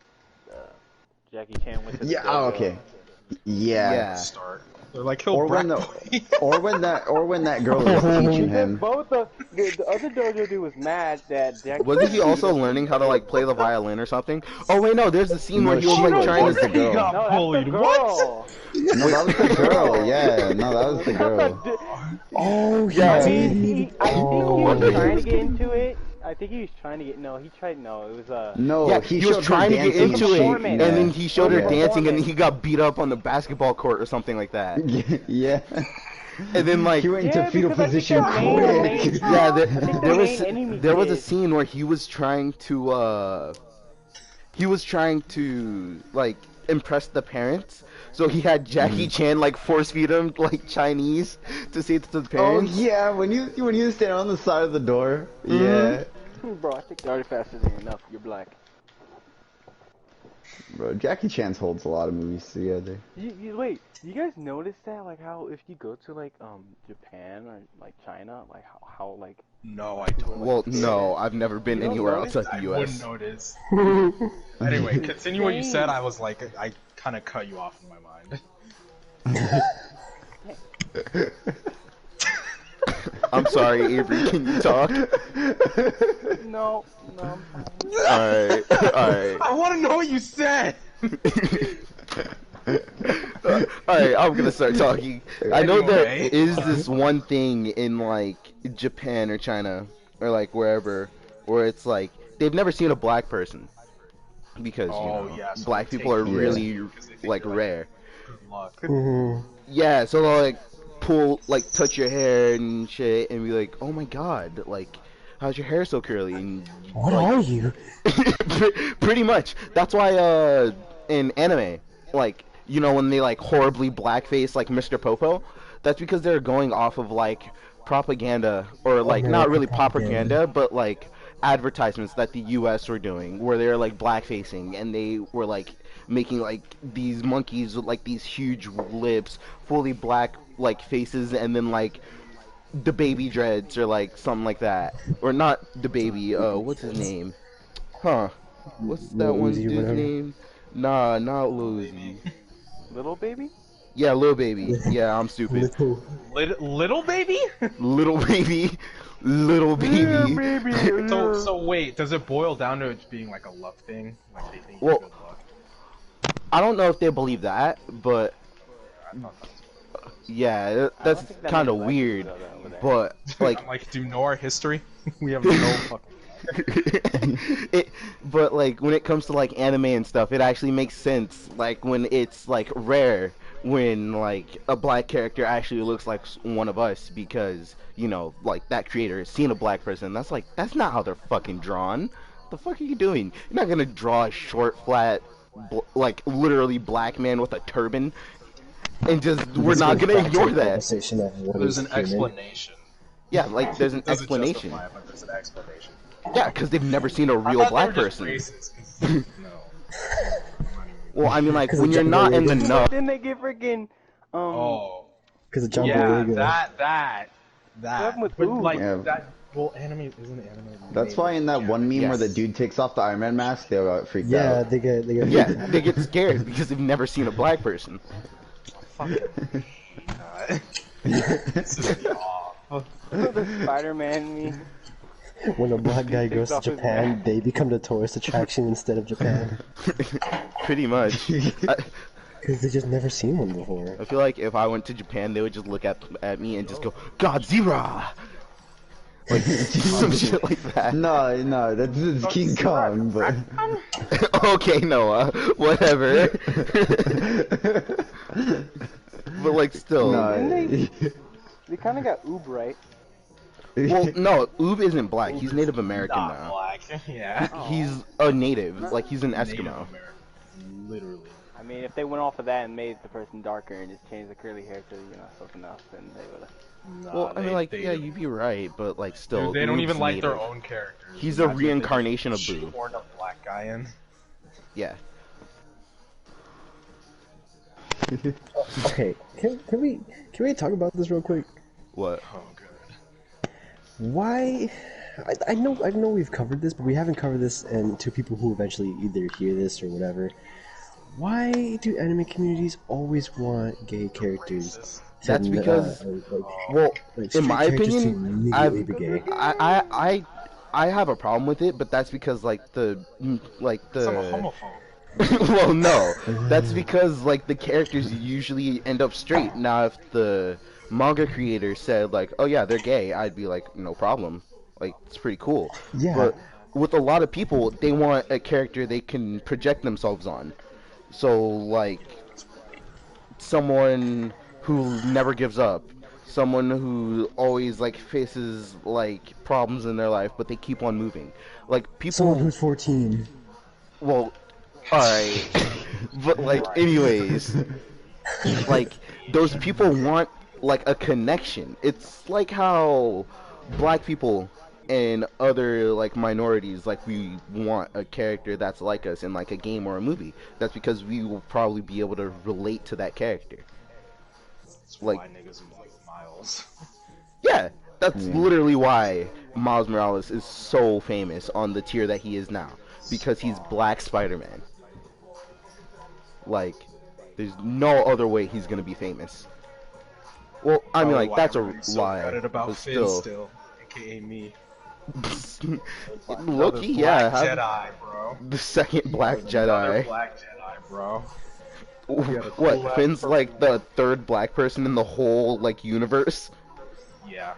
E: Jackie Chan went to the
D: Yeah. Oh,
E: dojo.
D: okay. Yeah.
A: Yeah.
C: Start. They're like, he'll
D: Or when
C: brat
D: the,
C: boy.
D: or when that girl was teaching
E: Because
D: him.
E: both the other dojo dude was mad that Jackie.
A: Wasn't he also learning how to like play the violin or something? Oh wait, no, there's the scene where he was
D: No,
A: like
D: she
A: trying
D: was
A: to.
D: the girl.
C: got
E: No, that's
C: bullied.
E: the
C: What?
E: girl.
D: No, that was the girl. Yeah. No, that was the girl.
B: Oh,
A: Yeah.
E: I
B: yeah.
E: mean, I think he
A: What
E: was
A: the
E: trying
A: heck?
E: to get into it. I think he was trying to get. No, he tried. No, it was
D: No,
A: Yeah,
D: he
A: he was
D: showed her
A: trying to get
D: dancing
A: into
D: and
A: it,
D: shit.
E: performance.
A: and then he showed her
E: Yeah.
A: dancing, and
E: Performance.
A: he got beat up on the basketball court or something like that.
D: Yeah.
A: And then like
D: He went into
E: Yeah,
D: fetal
E: because I think
D: position
E: the main-
D: quick.
A: yeah,
E: I think the
A: there was
E: main enemy
A: there was a
E: kid-
A: scene where he was trying to like impress the parents. So he had Jackie Chan like force feed him like Chinese to say it to the
D: Oh
A: parents.
D: yeah, when you was standing on the side of the door. Yeah.
E: Bro, I think already faster than enough. You're black.
D: Bro, Jackie Chan holds a lot of movies together.
E: Wait, you guys notice that? Like how if you go to like Japan or like China, like how like
C: No, I don't.
A: Well, no, I've never been
E: You don't
A: anywhere
E: notice?
A: outside
C: I
A: the
C: wouldn't
A: U.S.
C: notice. Anyway, continue what you said. I was like, I kind of cut you off in my mind.
A: I'm sorry, Avery. Can you talk?
E: no.
A: All right, all right.
C: I want to know what you said.
A: Alright, I'm gonna start talking. I know there
C: Anyway.
A: is this one thing in like Japan or China or like wherever where it's like they've never seen a black person because
C: Oh,
A: you know
C: yeah, so
A: black
C: they
A: people are
C: take
A: really
C: you because they think
A: like
C: you're,
A: rare.
C: Good luck.
B: Mhm.
A: Yeah, so they'll like pull like touch your hair and shit and be like, oh my god, like how's your hair so curly? And
B: What
A: like,
B: are you?
A: pretty much. That's why in anime, like you know when they like horribly blackface like Mr. Popo, that's because they're going off of like propaganda or like not
B: American
A: really
B: propaganda.
A: propaganda, but like advertisements that the U.S. were doing where they're like blackfacing and they were like making like these monkeys with like these huge lips, fully black like faces, and then like the baby dreads or like something like that, or not the baby. What's his name? Huh? What's that
B: Lil
A: one
B: Uzi or
A: dude's
B: whatever.
A: name? Nah, not
C: Little
A: Lil
C: baby.
A: Uzi.
E: Little baby?
A: Yeah, Lil Baby. Yeah, I'm stupid.
B: Little.
C: Little baby?
A: Little Baby. Little
E: Yeah,
A: Baby.
E: baby.
C: So wait, does it boil down to it being like a luck thing? Like they think you're
A: Well,
C: good luck?
A: I don't know if they believe that, but
C: I thought that was what it was.
A: yeah,
E: I
A: that's
E: don't think that
A: kind
E: many
A: of
E: black people
A: weird.
E: go there over there.
A: But like,
C: I'm like, do you know our history? We have no fucking.
A: but like when it comes to like anime and stuff, it actually makes sense. Like when it's like rare when like a black character actually looks like one of us because you know like that creator has seen a black person. That's like that's not how they're fucking drawn. The fuck are you doing? You're not gonna draw a short, flat, like literally black man with a turban and just we're
B: This
A: not
B: goes
A: gonna
B: back to
A: ignore
B: the
A: that.
B: conversation of what
C: There's
B: is
C: an
B: human.
C: explanation.
A: Yeah, like there's an
C: It doesn't
A: explanation.
C: justify it, but there's an explanation.
A: Yeah, because they've never seen a
C: I
A: real
C: thought they were
A: black
C: just
A: person.
C: racist. 'Cause, no.
A: Well, I mean, like
B: Because
A: when
B: of
A: you're
B: John
A: not in the
B: Boyega.
A: know.
E: Then they get freaking
C: Oh.
B: Because of John
C: Yeah,
B: Boyega.
C: that.
E: What happened with
C: But
E: Oob?
C: like
D: Yeah.
C: that. Well, anime isn't anime.
D: That's
C: made
D: why in that
C: like
D: one meme where the
A: Yes.
D: dude takes off the Iron Man mask, they all got freaked
B: Yeah,
D: out.
B: they get
A: Yeah,
B: freaked out.
A: they get scared because they've never seen a black person.
C: fucking. This is me off.
E: The Spider-Man meme.
B: When a black guy
E: Takes
B: goes to
E: off his
B: Japan,
E: mask.
B: they become the tourist attraction instead of Japan.
A: Pretty much.
B: Because they just never seen one before.
A: I feel like if I went to Japan, they would just look at me and just go Godzilla, like some shit like that.
D: No, that's King Kong, but
A: Okay, Noah, whatever. But like still,
D: no.
E: They kind of got Oob right.
A: well, no, Oob isn't black. He's Native American
C: Not
A: now.
C: black. Yeah.
A: He's a native, like he's an
C: Native
A: Eskimo.
C: American. Literally.
E: I mean, if they went off of that and made the person darker and just changed the curly hair to something else, then they would have.
C: Nah,
A: Well, I mean, like,
C: they,
A: yeah, you'd be right, but like, still,
C: Dude, they don't
A: Oob's
C: even like their
A: native.
C: own characters.
A: He's a
C: Imagine if they
A: reincarnation
C: just
A: of Boo.
C: shoehorned a black guy in.
A: Yeah.
B: Okay, can we talk about this real quick?
A: What?
C: Oh, good.
B: Why? I know we've covered this, but we haven't covered this, and to people who eventually either hear this or whatever, why do anime communities always want gay characters?
A: That's
B: to,
A: because,
B: like,
A: well,
B: like
A: in
B: straight
A: my
B: characters to
A: opinion,
B: immediately be gay.
A: I have a problem with it, but that's because like
C: I'm a homophobe.
A: well, no, that's because like the characters usually end up straight. Now, if the manga creator said like, "Oh yeah, they're gay," I'd be like, "No problem." Like it's pretty cool.
B: Yeah.
A: But with a lot of people, they want a character they can project themselves on. So like someone who never gives up, someone who always like faces like problems in their life, but they keep on moving. Like
B: Someone
A: people,
B: who's 14.
A: well, all right, but like anyways, like those people want like a connection. It's like how black people and other like minorities like we want a character that's like us in like a game or a movie. That's because we will probably be able to relate to that character.
C: That's
A: Like-
C: why niggas like Miles.
A: Yeah, that's literally why Miles Morales is so famous on the tier that he is now, because he's Black Spider-Man. Like, there's no other way he's gonna be famous. Well, I mean,
C: Probably
A: like
C: why
A: that's a
C: everybody's so
A: lie,
C: gutted about
A: but
C: Finn
A: still.
C: aka me.
A: Loki, yeah,
C: Black
A: have
C: Jedi, bro.
A: the second Black
C: Another
A: Jedi.
C: Black Jedi, bro.
A: What? Finn's like the third black person in the whole like universe.
C: Yeah.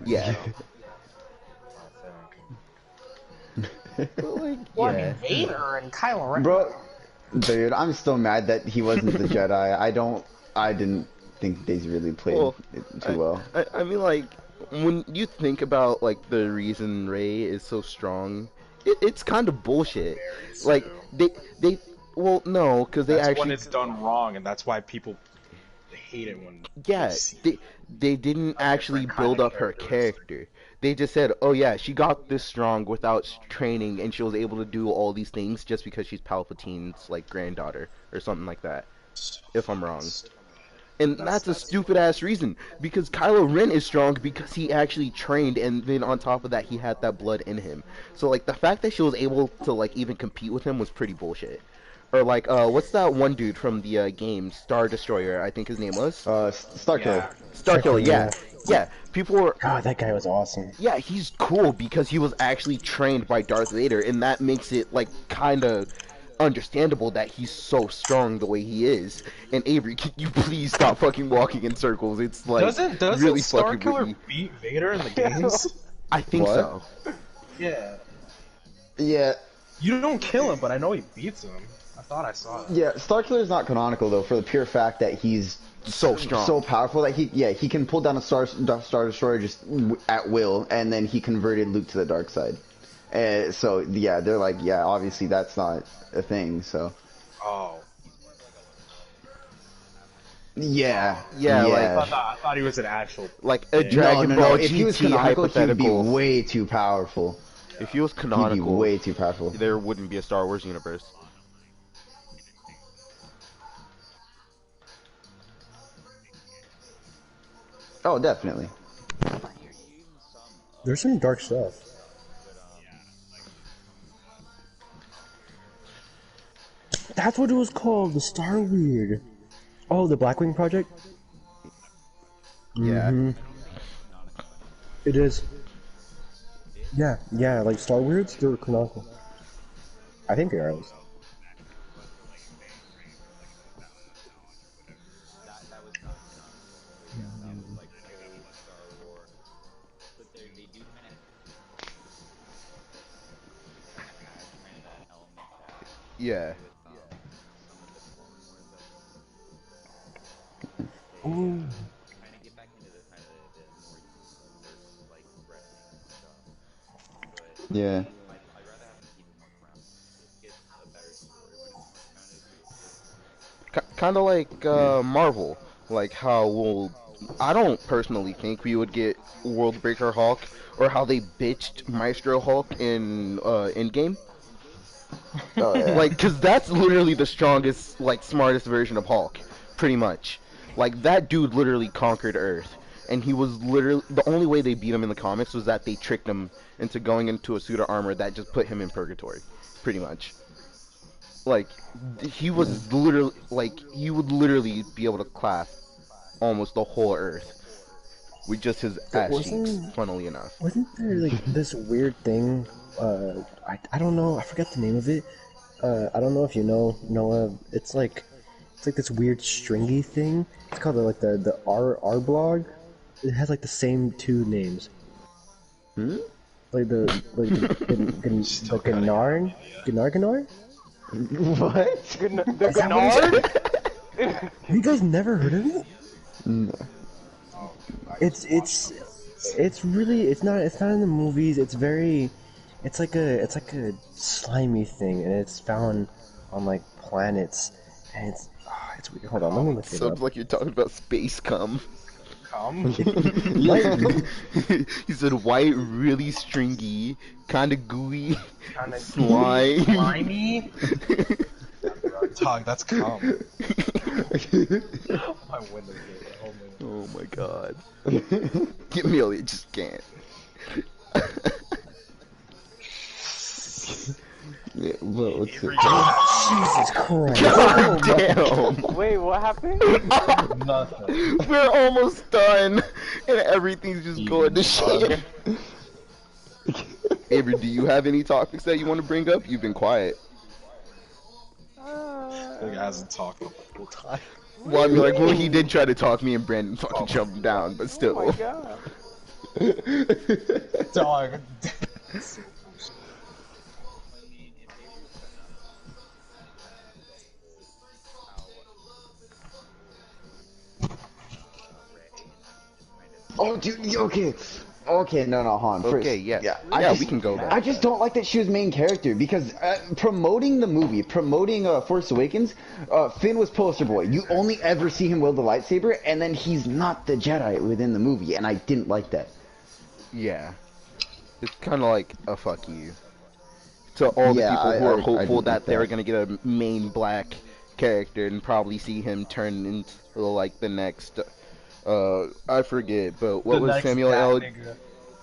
A: Yeah.
C: I
A: Like, yeah.
C: Vader and Kylo Ren.
D: Bro, dude, I'm still mad that he wasn't the Jedi. I didn't think they really played
A: Well,
D: it too well.
A: I mean, like, when you think about like the reason Rey is so strong, it's kind of bullshit. Like they well no, because they
C: That's when
A: actually
C: it's done wrong, and that's why people hate it when
A: yeah
C: see
A: they didn't actually
C: kind
A: build
C: of
A: up her
C: characteristic.
A: character. They just said, oh yeah, she got this strong without training, and she was able to do all these things just because she's Palpatine's like granddaughter or something like that. If I'm wrong. And that's a stupid ass reason, because Kylo Ren is strong because he actually trained, and then on top of that he had that blood in him. So like the fact that she was able to like even compete with him was pretty bullshit. Or like, what's that one dude from the game Star Destroyer? I think his name was
D: Star Killer.
C: Yeah.
A: Starkiller.
B: Starkiller,
A: Yeah,
B: yeah.
A: yeah. People were,
B: God, that guy was awesome.
A: yeah, he's cool because he was actually trained by Darth Vader, and that makes it like kind of understandable that he's so strong the way he is. And Avery, can you please stop fucking walking in circles? It's like
C: Doesn't
A: really fucking
C: Starkiller
A: with
C: beat Vader in the games?
A: I think
D: What?
A: so.
C: Yeah.
D: Yeah,
C: You don't kill him, but I know he beats him. I thought I saw that.
D: yeah. Star Killer is not canonical though, for the pure fact that he's
A: So
D: so
A: strong.
D: powerful that he can pull down a Star Destroyer just at will, and then he converted Luke to the dark side. So yeah, they're like, yeah, obviously that's not a thing. So
C: Oh.
D: yeah,
A: Yeah,
D: yeah.
C: I thought he was an actual
A: like a
C: thing.
D: No,
A: Dragon
D: no, no.
A: Ball
D: If he was
A: GT
D: canonical, he would be
A: hypothetical.
D: way too powerful.
A: If he was
D: He'd be
A: canonical,
D: way too powerful.
A: there wouldn't be a Star Wars universe.
D: Oh, definitely.
B: There's some dark stuff. That's what it was called, the Star Weird. Oh, the Blackwing Project?
A: Yeah.
B: It is. Yeah, yeah, like Star Weirds, they're canonical. I think they are at least.
A: Yeah.
B: Ooh.
D: Yeah.
A: Kind of like
D: Yeah.
A: Marvel, like how I don't personally think we would get World Breaker Hulk, or how they bitched Maestro Hulk in Endgame.
D: Oh yeah.
A: Like, cause that's literally the strongest, like smartest version of Hulk, pretty much. Like that dude literally conquered Earth, and he was literally the only way they beat him in the comics was that they tricked him into going into a suit of armor that just put him in purgatory, pretty much. Like he was literally like he would literally be able to clap almost the whole Earth with just his
B: But
A: ass cheeks. Funnily enough.
B: wasn't there like this weird thing? I don't know. I forgot the name of it. I don't know if you know Noah. It's like this weird stringy thing. It's called the R blog. It has like the same two names.
D: Hmm?
B: Like the Gnar.
D: What?
E: The
B: Is that what
E: Gennard?
B: Have you guys never heard of it?
D: No.
B: It's really it's not in the movies. It's like a slimy thing, and it's found on like planets, and it's weird. Hold on, let me look it up.
A: Sounds like you're talking about space cum.
C: Come.
B: Might be.
A: He said white, really stringy, kind of gooey,
C: Kinda
A: slime.
C: slimy. Dog, that's calm. My windows are open.
A: Oh my god. Get Amelia just can't.
D: Yeah, but what's it?
B: Jesus Christ!
A: God damn.
E: Wait, what happened?
C: Nothing.
A: We're almost done, and everything's just going to shit. Avery, do you have any topics that you want to bring up? You've been quiet.
C: He hasn't talked the whole time.
A: Well, I mean, like, well, he did try to talk me and Brandon fucking shoved him down, but
E: Oh
A: still.
E: my god.
C: Dog.
D: Oh, dude. Okay. Okay. No, no. Hold on. First,
A: Okay, yes.
D: Yeah.
A: Yeah, we can go back.
D: I just don't like that she was main character because promoting the movie, promoting Force Awakens, Finn was poster boy. You only ever see him wield the lightsaber, and then he's not the Jedi within the movie, and I didn't like that.
A: Yeah. It's kind of like a fuck you to all the
D: Yeah,
A: people who are
D: I
A: hopeful
D: didn't
A: that
D: like
A: they're
D: that.
A: going to get a main black character and probably see him turn into, like, the next, I forget, but what
C: The
A: was
C: next
A: Samuel
C: that
A: L.
C: nigga.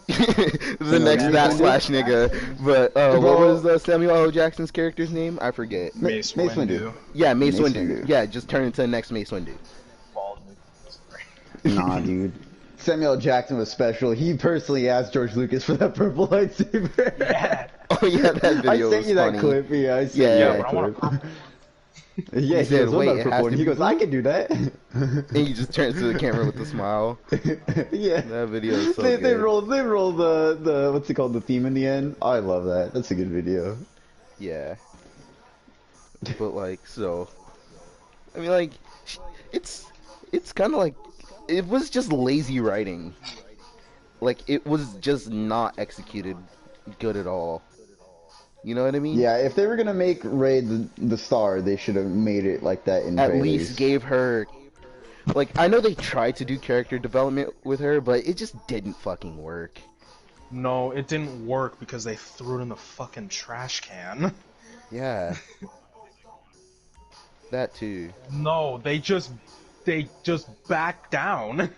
A: The
D: Samuel
A: next
D: L.
A: that
D: Jackson, dude.
A: slash nigga. But what was
D: Bro,
A: Samuel L. Jackson's character's name? I forget.
C: Mace
D: Mace Windu.
C: Windu.
A: Yeah, Mace
D: Mace
A: Windu.
D: Windu.
A: Yeah, just turn into the next Mace Windu.
C: Bald Windu. Sorry.
D: Nah, dude. Samuel L. Jackson was special. He personally asked George Lucas for that purple lightsaber.
C: Yeah.
A: Oh yeah, that
D: I
A: video
D: sent
A: was
D: you that
A: funny.
D: clip. Yeah, I sent
A: Yeah,
D: you
C: Yeah,
D: that
C: but I want a
D: clip.
C: purple.
D: Yeah,
A: He
D: he
A: said,
D: goes, "What
A: "Wait,
D: about
A: it
D: purple
A: has
D: one?"
A: to
D: He
A: be
D: goes, "I
A: blue?"
D: can do that."
A: And he just turns to the camera with a smile.
D: Yeah.
A: That video is so
D: They
A: good.
D: roll the what's it called, the theme in the end. I love that. That's a good video.
A: Yeah, but like, so I mean, like, it's it's kind of like it was just lazy writing. Like, it was just not executed good at all. You know what I mean?
D: Yeah, if they were gonna make Rey the star, they should have made it like that in
A: At least
D: trailers.
A: gave her, like, I know they tried to do character development with her, but it just didn't fucking work.
C: No, it didn't work because they threw it in the fucking trash can.
A: Yeah, that too.
C: No, they just backed down.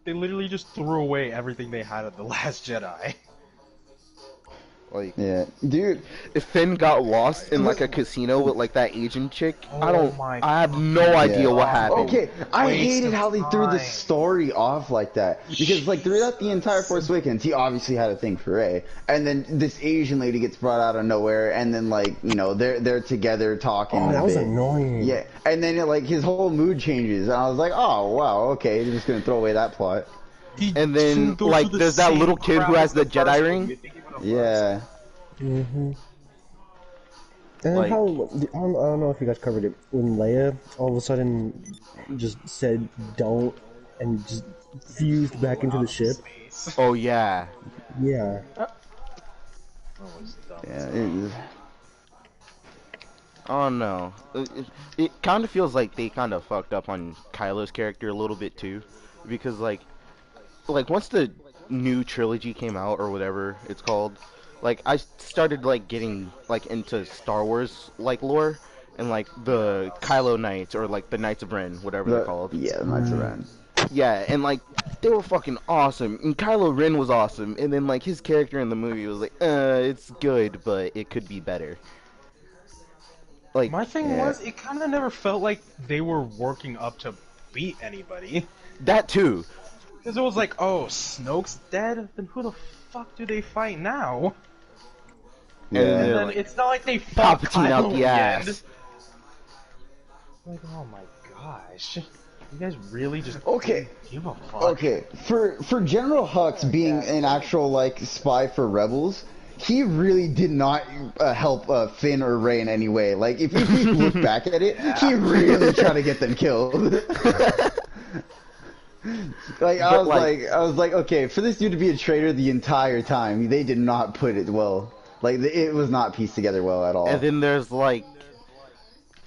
C: They literally just threw away everything they had at the Last Jedi.
A: Like,
D: Yeah, dude.
A: if Finn got lost in like a casino with like that Asian chick,
C: Oh my
A: I have no idea what happened.
D: Okay, I
C: Waste
D: hated
C: of
D: how they threw the
C: time.
D: story off like that because, like, throughout the entire Force Awakens, he obviously had a thing for Rey, and then this Asian lady gets brought out of nowhere, and then like they're together talking.
B: Oh,
D: a
B: that was
D: bit.
B: annoying.
D: Yeah, and then like his whole mood changes, and I was like, oh wow, okay, they're just gonna throw away that plot.
A: And then, like, there's that little kid who has the Jedi ring.
D: Yeah.
B: Mm-hmm. And
A: Like-
B: how I don't know if you guys covered it when Leia all of a sudden just said don't and just fused back into the ship.
A: Oh yeah,
B: Yeah.
D: Yeah, it was,
A: oh no. It kind of feels like they kind of fucked up on Kylo's character a little bit too, because like once the new trilogy came out or whatever it's called, like I started like getting like into Star Wars like lore and like the Kylo Knights or like the Knights of Ren, whatever they're called.
D: yeah, the Knights of Ren.
A: Yeah, and like they were fucking awesome, and Kylo Ren was awesome, and then like his character in the movie was like, it's good, but it could be better. Like,
C: My thing
D: Yeah.
C: was, it kind of never felt like they were working up to beat anybody.
A: that too.
C: Because it was like, oh, Snoke's dead? Then who the fuck do they fight now?
A: And
D: Yeah.
A: then
C: And
A: they're
C: then
A: like,
C: it's not like they fought
A: Palpatine
C: Kylo
A: out the
C: again.
A: ass.
C: Like, oh my gosh. You guys really just
D: Okay.
C: didn't give a fuck.
D: Okay, for General Hux being an actual like spy for rebels, he really did not help Finn or Rey in any way. Like if you look back at it, he really tried to get them killed. Like I was like, okay, for this dude to be a traitor the entire time, they did not put it well. Like it was not pieced together well at all.
A: And then there's like,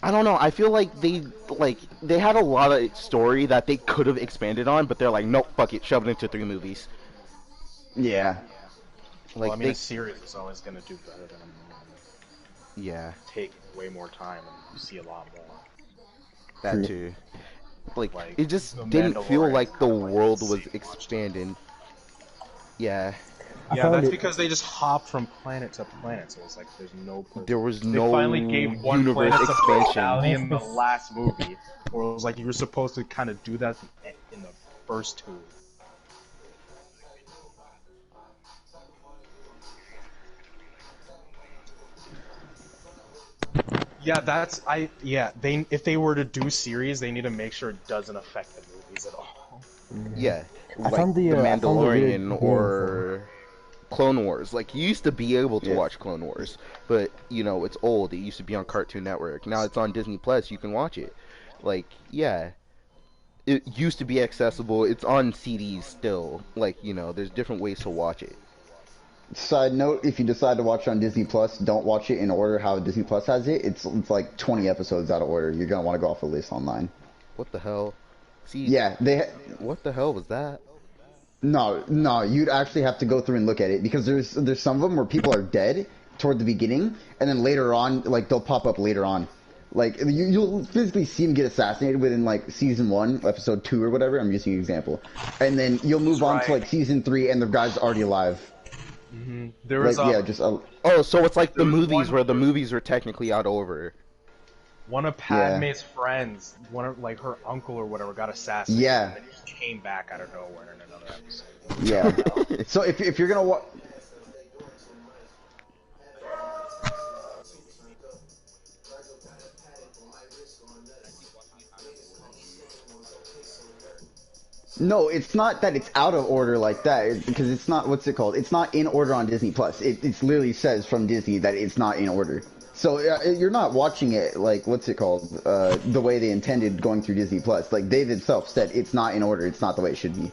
A: I don't know. I feel like they had a lot of story that they could have expanded on, but they're like, nope, fuck it, shove it into 3 movies.
D: Yeah.
A: Like
C: Well, I mean,
A: they,
C: a series is always going to do better than a movie.
A: yeah,
C: Take way more time and you see a lot more.
A: that too. Like
C: Like,
A: it just
C: The
A: didn't feel
C: Mandalorian
A: like the
C: kinda, like,
A: world
C: saved
A: was
C: a bunch of
A: expanding. Yeah,
C: Yeah,
B: found
C: that's
B: it-
C: because they just hop from planet to planet, so it's like there's no.
A: there was
C: They
A: no
C: finally gave one
A: universe
C: planet some
A: expansion.
C: personality in the last movie, where it was like you were supposed to kind of do that in the first two. Yeah, that's I. Yeah, they if they were to do series, they need to make sure it doesn't affect the movies at all.
A: Yeah, like
B: found the,
A: the
B: I found the video
A: Mandalorian
B: game
A: or Clone Wars. Like you used to be able to
D: Yeah.
A: watch Clone Wars, but you know it's old. It used to be on Cartoon Network. Now it's on Disney Plus. You can watch it. Like yeah, it used to be accessible. It's on CDs still. Like you know, there's different ways to watch it.
D: Side note: if you decide to watch it on Disney Plus, don't watch it in order how Disney Plus has it. It's like 20 episodes out of order. You're gonna want to go off a list online.
A: What the hell? See,
D: Yeah,
A: what the hell was that?
D: no, you'd actually have to go through and look at it because there's some of them where people are dead toward the beginning, and then later on, like they'll pop up later on. Like you'll physically see him get assassinated within like season 1, episode 2 or whatever. I'm using an example, and then you'll
C: He's
D: move on to
C: right.
D: like season 3, and the guy's already alive.
C: There was
D: Like yeah, just
A: Oh, so it's like
C: there
A: the
C: was
A: movies
C: one
A: where the movies are technically out over.
C: one of
D: yeah,
C: Padme's friends, one of like her uncle or whatever, got assassinated, and
D: yeah,
C: then he just came back out of nowhere in another episode.
D: yeah. So if you're gonna watch. No, it's not that it's out of order like that, because it's not, what's it called? It's not in order on Disney Plus. It literally says from Disney that it's not in order. So you're not watching it like, what's it called? The way they intended going through Disney Plus. Like Dave itself said, it's not in order. It's not the way it should be.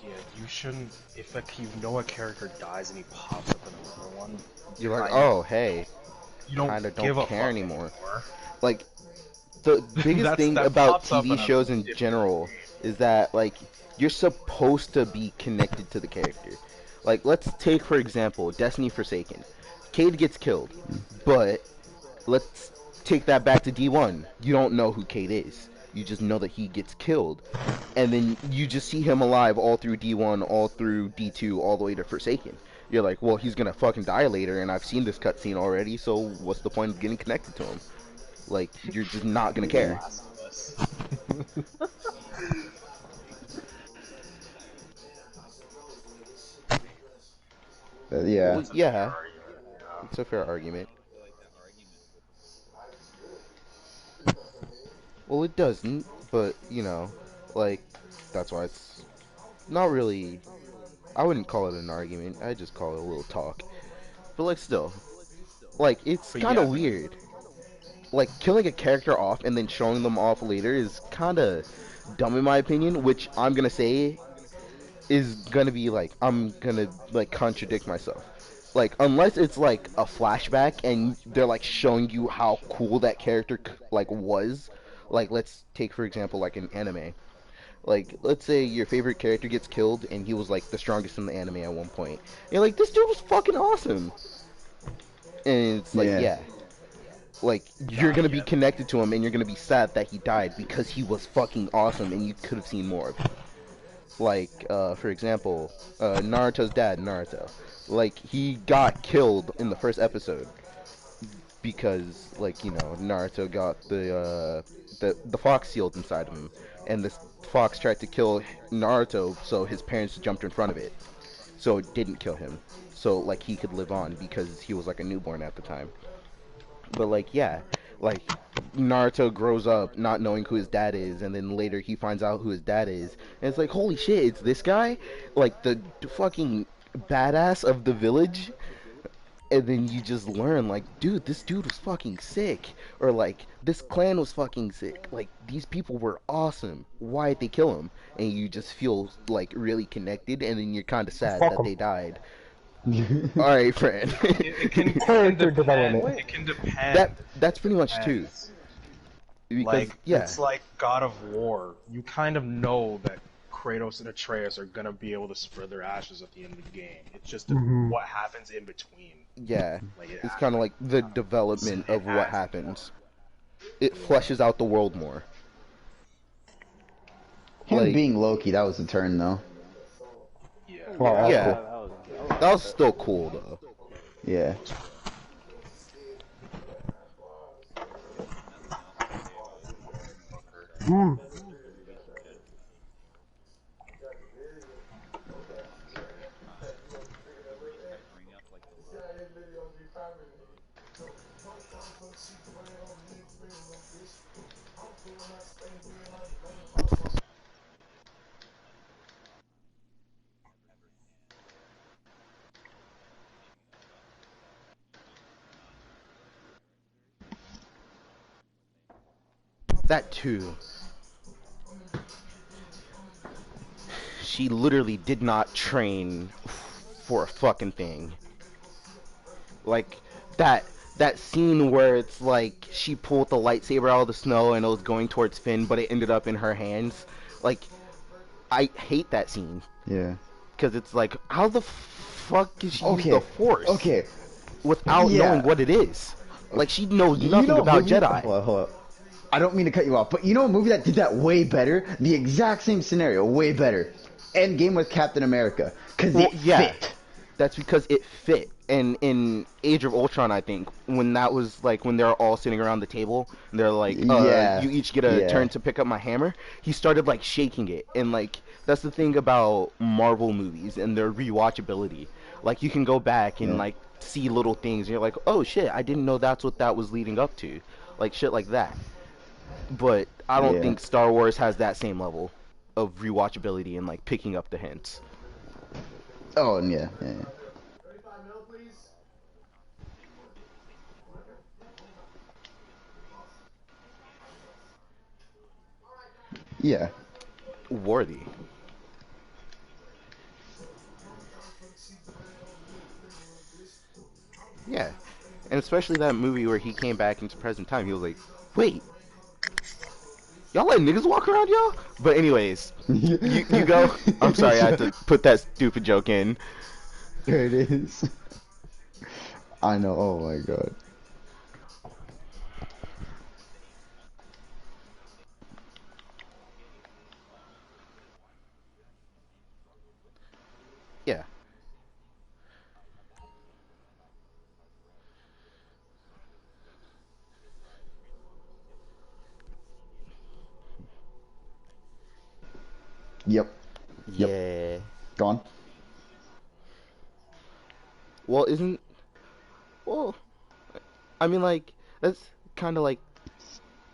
C: Yeah, you shouldn't. If like you know a character dies and he pops up in another one,
A: You're like,
C: kind of-
A: oh, hey,
C: you don't
A: kind of
C: give
A: don't
C: a
A: care
C: fuck
A: anymore.
C: anymore.
A: Like, the biggest thing
C: That
A: about
C: pops up
A: TV
C: in a
A: shows in
C: different
A: general is that, like, you're supposed to be connected to the character. Like, let's take, for example, Destiny Forsaken. Cade gets killed, but let's take that back to D1. You don't know who Cade is. You just know that he gets killed. And then you just see him alive all through D1, all through D2, all the way to Forsaken. You're like, well, he's gonna fucking die later, and I've seen this cutscene already, so what's the point of getting connected to him? Like, you're just not gonna care.
C: Last of Us.
D: Yeah.
A: Well, yeah, it's a fair argument. Well, it doesn't, but, you know, like, that's why it's not really. I wouldn't call it an argument, I just call it a little talk. But, like, still, like, it's
C: But
A: kind
C: yeah,
A: of weird. Like, killing a character off and then showing them off later is kind of dumb in my opinion, which I'm gonna say is gonna be like, I'm gonna like contradict myself. Like, unless it's like a flashback and they're like showing you how cool that character like was. Like, let's take for example like an anime. Like, let's say your favorite character gets killed and he was like the strongest in the anime at one point. You're like, this dude was fucking awesome. And it's like,
D: Yeah.
A: yeah, like, you're gonna be connected to him and you're gonna be sad that he died because he was fucking awesome and you could have seen more of him. Like, for example, Naruto's dad, Naruto. Like, he got killed in the first episode because, like, you know, Naruto got the fox sealed inside of him, and this fox tried to kill Naruto, so his parents jumped in front of it, so it didn't kill him. So, like, he could live on because he was like a newborn at the time. But like, yeah, like Naruto grows up not knowing who his dad is, and then later he finds out who his dad is, and it's like, holy shit, it's this guy, like the fucking badass of the village. And then you just learn, like, dude, this dude was fucking sick, or like, this clan was fucking sick. Like, these people were awesome. Why'd they kill him? And you just feel like really connected, and then you're kind of sad
B: Fuck
A: that
B: 'em.
A: they died. All right, friend.
B: Character development.
C: It can depend.
A: That's pretty much true.
C: Depends.
A: Because
C: Like
A: yeah,
C: it's like God of War. You kind of know that Kratos and Atreus are gonna be able to spread their ashes at the end of the game. It's just what happens in between.
A: yeah,
C: Like
A: it's kind of like the development of what happens. It fleshes out the world more.
D: Him
A: Like,
D: being Loki, that was a turn though.
C: Yeah.
B: Well, that's
A: yeah,
B: cool.
A: that was still cool though.
D: Yeah.
A: That too. She literally did not train for a fucking thing. Like that that scene where it's like she pulled the lightsaber out of the snow and it was going towards Finn, but it ended up in her hands. Like, I hate that scene
D: Yeah.
A: because it's like, how the fuck did she use
D: Okay.
A: the Force
D: Okay.
A: without knowing
D: Yeah.
A: what it is? Like she knows
D: You
A: nothing
D: know a
A: about
D: movie?
A: Jedi.
D: Hold on. I don't mean to cut you off, but you know a movie that did that way better? The exact same scenario, way better. Endgame with Captain America, cause
A: Well,
D: it
A: yeah,
D: fit.
A: that's because it fit. And in Age of Ultron, I think when that was like when they're all sitting around the table and they're like,
D: Yeah,
A: you each get a
D: yeah,
A: turn to pick up my hammer." He started like shaking it, and like that's the thing about Marvel movies and their rewatchability. Like you can go back and
D: yeah,
A: like see little things, and you're like, "Oh shit, I didn't know that's what that was leading up to," like shit like that. But I don't
D: yeah.
A: think Star Wars has that same level of rewatchability and like picking up the hints.
D: Oh, and yeah, yeah, yeah.
A: Worthy. Yeah. And especially that movie where he came back into present time. He was like, "Wait, y'all let niggas walk around y'all?" But anyways, you go. I'm sorry, I had to put that stupid joke in.
D: There it is. I know. Oh my god.
A: Yeah.
D: Yep. Yep.
A: Yeah.
D: Gone.
A: Well, isn't well, I mean like that's kind of like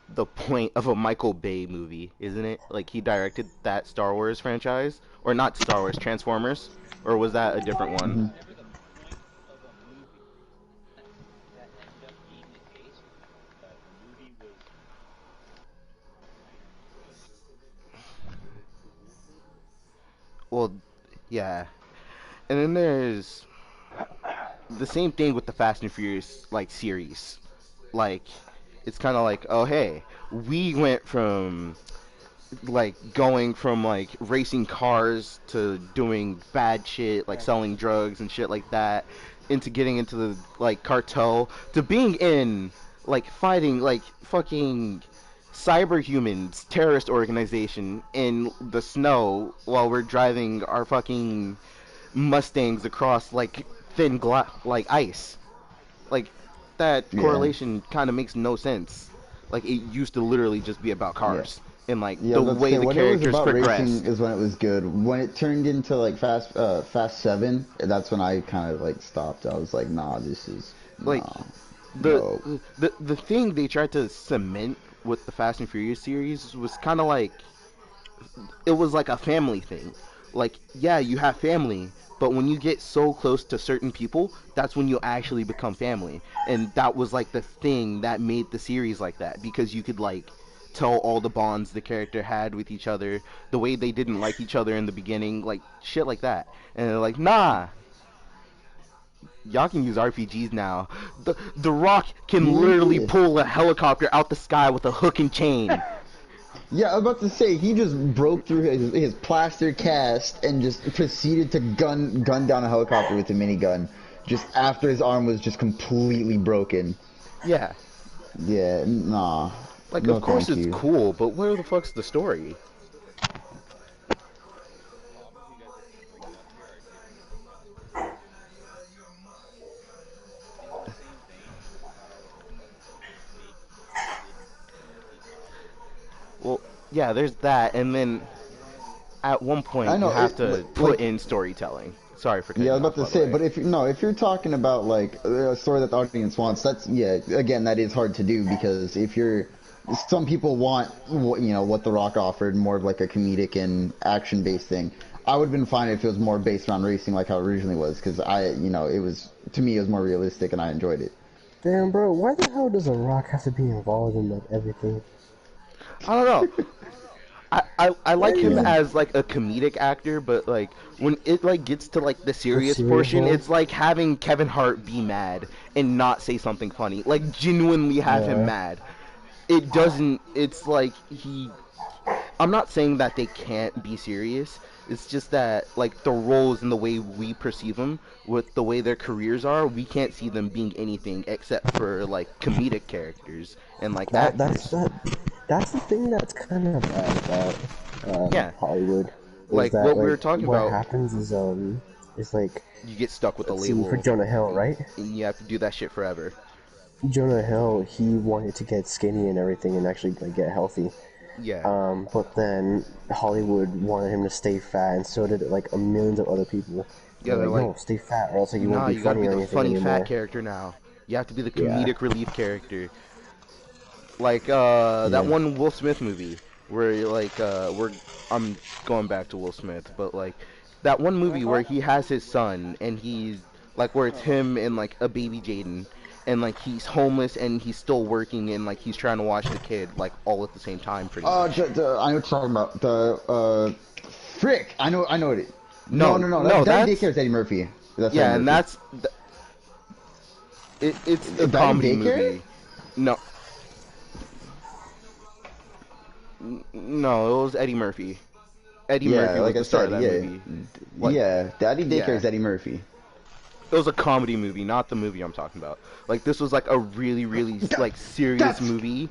A: the point of a Michael Bay movie, isn't it? Like he directed that Star Wars franchise or not Star Wars, Transformers, or was that a different one?
D: Hmm.
A: Well, yeah. And then there's the same thing with the Fast and Furious like series. Like it's kind of like, oh hey, we went from like going from like racing cars to doing bad shit like selling drugs and shit like that into getting into the like cartel to being in like fighting like fucking cyberhumans terrorist organization in the snow while we're driving our fucking Mustangs across like like ice. Like that
D: Yeah.
A: correlation kind of makes no sense. Like it used to literally just be about
D: Yeah.
A: cars and like
D: Yeah, I
A: the
D: was about to
A: way
D: say
A: the
D: when it was
A: characters
D: about racing
A: progressed.
D: is when it was good. When it turned into like Fast Seven, that's when I kind of like stopped. I was like, nah, this is
A: Like
D: nah,
A: the
D: no.
A: the thing they tried to cement with the Fast and Furious series was kind of like it was like a family thing. Like, yeah, you have family, but when you get so close to certain people, that's when you actually become family. And that was like the thing that made the series like that because you could like tell all the bonds the character had with each other, the way they didn't like each other in the beginning, like shit like that. And they're like, "Nah, y'all can use RPGs now. The Rock can literally
D: Yeah.
A: pull a helicopter out the sky with a hook and chain."
D: Yeah, I was about to say he just broke through his plaster cast and just proceeded to gun down a helicopter with a minigun, just after his arm was just completely broken.
A: Yeah.
D: Yeah, nah,
A: Like,
D: no
A: of course
D: thank
A: it's
D: you.
A: cool, but where the fuck's the story? Well, yeah, there's that, and then at one
D: I
A: point you
D: know
A: have
D: it
A: to put
D: like
A: in storytelling. Sorry for
D: yeah,
A: cutting
D: I
A: you
D: was about
A: off,
D: to
A: by the
D: say,
A: way.
D: but if no, if you're talking about like a story that the audience wants, that's yeah, again, that is hard to do because if you're some people want you know what The Rock offered, more of like a comedic and action based thing. I would have been fine if it was more based around racing like how it originally was because you know, it was to me it was more realistic and I enjoyed it.
B: Damn, bro, why the hell does a rock have to be involved in like everything?
A: I don't know. I
B: Why
A: like
B: do you
A: him
B: have
D: Yeah,
A: as like a comedic actor, but like when it like gets to like the
B: the
A: serious
B: serious
A: portion,
B: role?
A: it's like having Kevin Hart be mad and not say something funny. Like genuinely have him
B: Yeah.
A: mad. It's like he I'm not saying that they can't be serious. It's just that like the roles and the way we perceive them, with the way their careers are, we can't see them being anything except for like comedic characters and like
B: That that's
A: actors.
B: that that's the thing that's kind of bad about
A: Yeah,
B: Hollywood is
A: like
B: that
A: what we
B: like
A: were talking
B: what
A: about,
B: happens is like,
A: you get stuck with the
B: let's see, for
A: label,
B: Jonah Hill, right?
A: and you have to do that shit forever.
B: Jonah Hill, he wanted to get skinny and everything and actually like get healthy.
A: Yeah,
B: But then Hollywood wanted him to stay fat, and so did like a millions of other people.
A: yeah,
B: They're
A: they're
B: like,
A: like,
B: no, stay fat, or else like, you won't
A: nah,
B: be
A: you got to
B: funny
A: be
B: or
A: the
B: anything
A: funny fat
B: anymore.
A: character now. You have to be the
B: Yeah,
A: comedic relief character. Like that
B: yeah.
A: one Will Smith movie where like I'm going back to Will Smith, but like that one
E: What's
A: movie
E: it
A: where
E: called?
A: he has his son and he's like where it's him and like a baby Jaden, and like he's homeless and he's still working and like he's trying to watch the kid like all at the same time pretty much.
D: I know what you're talking about. Frick! I know it. No,
A: No,
D: no, no.
A: no,
D: Daddy
A: that's
D: Daycare is Eddie Murphy. That's Eddie
A: yeah, and
D: Murphy.
A: it's a
D: Daddy
A: comedy
D: Daycare?
A: movie. No, no, it was Eddie Murphy. Eddie
D: Yeah,
A: Murphy was
D: like I
A: the star of
D: said,
A: that
D: yeah,
A: movie. Like,
D: yeah. Daddy Daycare
A: yeah.
D: is Eddie Murphy.
A: It was a comedy movie, not the movie I'm talking about. Like this was like a really, really
D: That,
A: like serious
D: that's
A: movie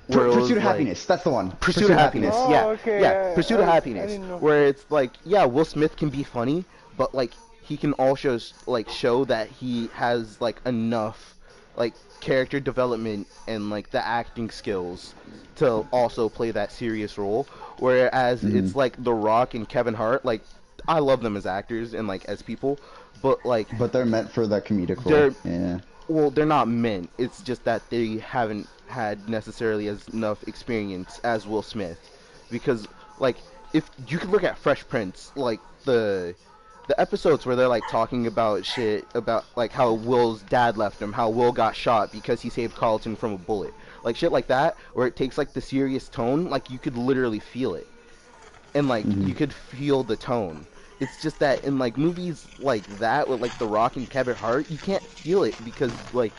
A: where it
D: Pursuit
A: was
D: of
A: like
D: Happiness. That's the one.
A: Pursuit
D: Pursuit
A: of
D: of
A: Happiness.
D: Happiness.
A: Yeah,
E: Oh, okay.
A: yeah, Pursuit of
E: I
A: Happiness,
E: didn't know.
A: where it's like, yeah, Will Smith can be funny, but like he can also like show that he has like enough like character development and like the acting skills to also play that serious role. Whereas
D: Hmm.
A: it's like The Rock and Kevin Hart, like I love them as actors and like as people, but like
D: But they're meant for that comedic role.
A: they're
D: Yeah.
A: well, they're not meant. It's just that they haven't had necessarily as enough experience as Will Smith, because like if you could look at Fresh Prince, like the episodes where they're like talking about shit about like how Will's dad left him, how Will got shot because he saved Carlton from a bullet, like shit like that, where it takes like the serious tone, like you could literally feel it and like
D: Hmm.
A: you could feel the tone. It's just that in like movies like that with like The Rock and Kevin Hart, you can't feel it because like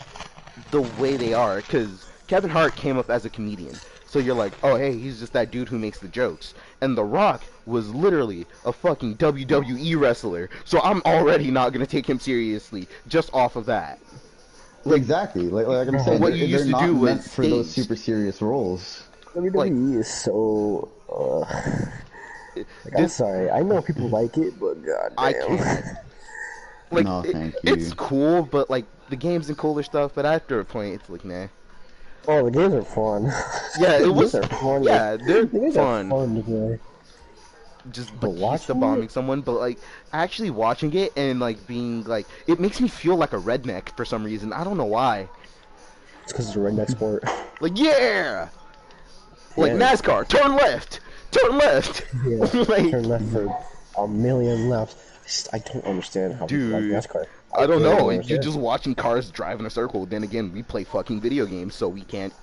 A: the way they are. Because Kevin Hart came up as a comedian, so you're like, oh hey, he's just that dude who makes the jokes. And The Rock was literally a fucking WWE wrestler, so I'm already not gonna take him seriously just off of that. Like
D: Exactly. Like I'm saying,
A: what you
D: they're
A: used to
D: not
A: do was
D: meant for those
A: staged.
D: super serious roles.
A: Like
B: WWE is so. Like, I'm
A: this,
B: sorry, I know people like it, but
A: I can't.
B: goddamn.
A: Like
D: No, thank
A: it's
D: you.
A: cool, but like the games and cooler stuff. But after a point, it's like nah.
B: Oh, the games are fun.
A: Yeah, it
B: The games
A: was.
B: are fun.
A: Yeah, they're
B: The games are
A: fun.
B: fun to play.
A: Just
B: But
A: Batista
B: watching
A: bombing
B: it,
A: someone, but like actually watching it and like being like, it makes me feel like a redneck for some reason. I don't know why.
B: it's because it's a redneck sport.
A: Like yeah, like
B: Yeah,
A: NASCAR, turn left, turn left.
B: yeah.
A: Like,
B: Turn left for a million laps. I don't understand how people like
A: dude,
B: NASCAR.
A: I don't
B: Really
A: know.
B: don't
A: You're
B: understand.
A: just watching cars drive in a circle. Then again, we play fucking video games, so we can't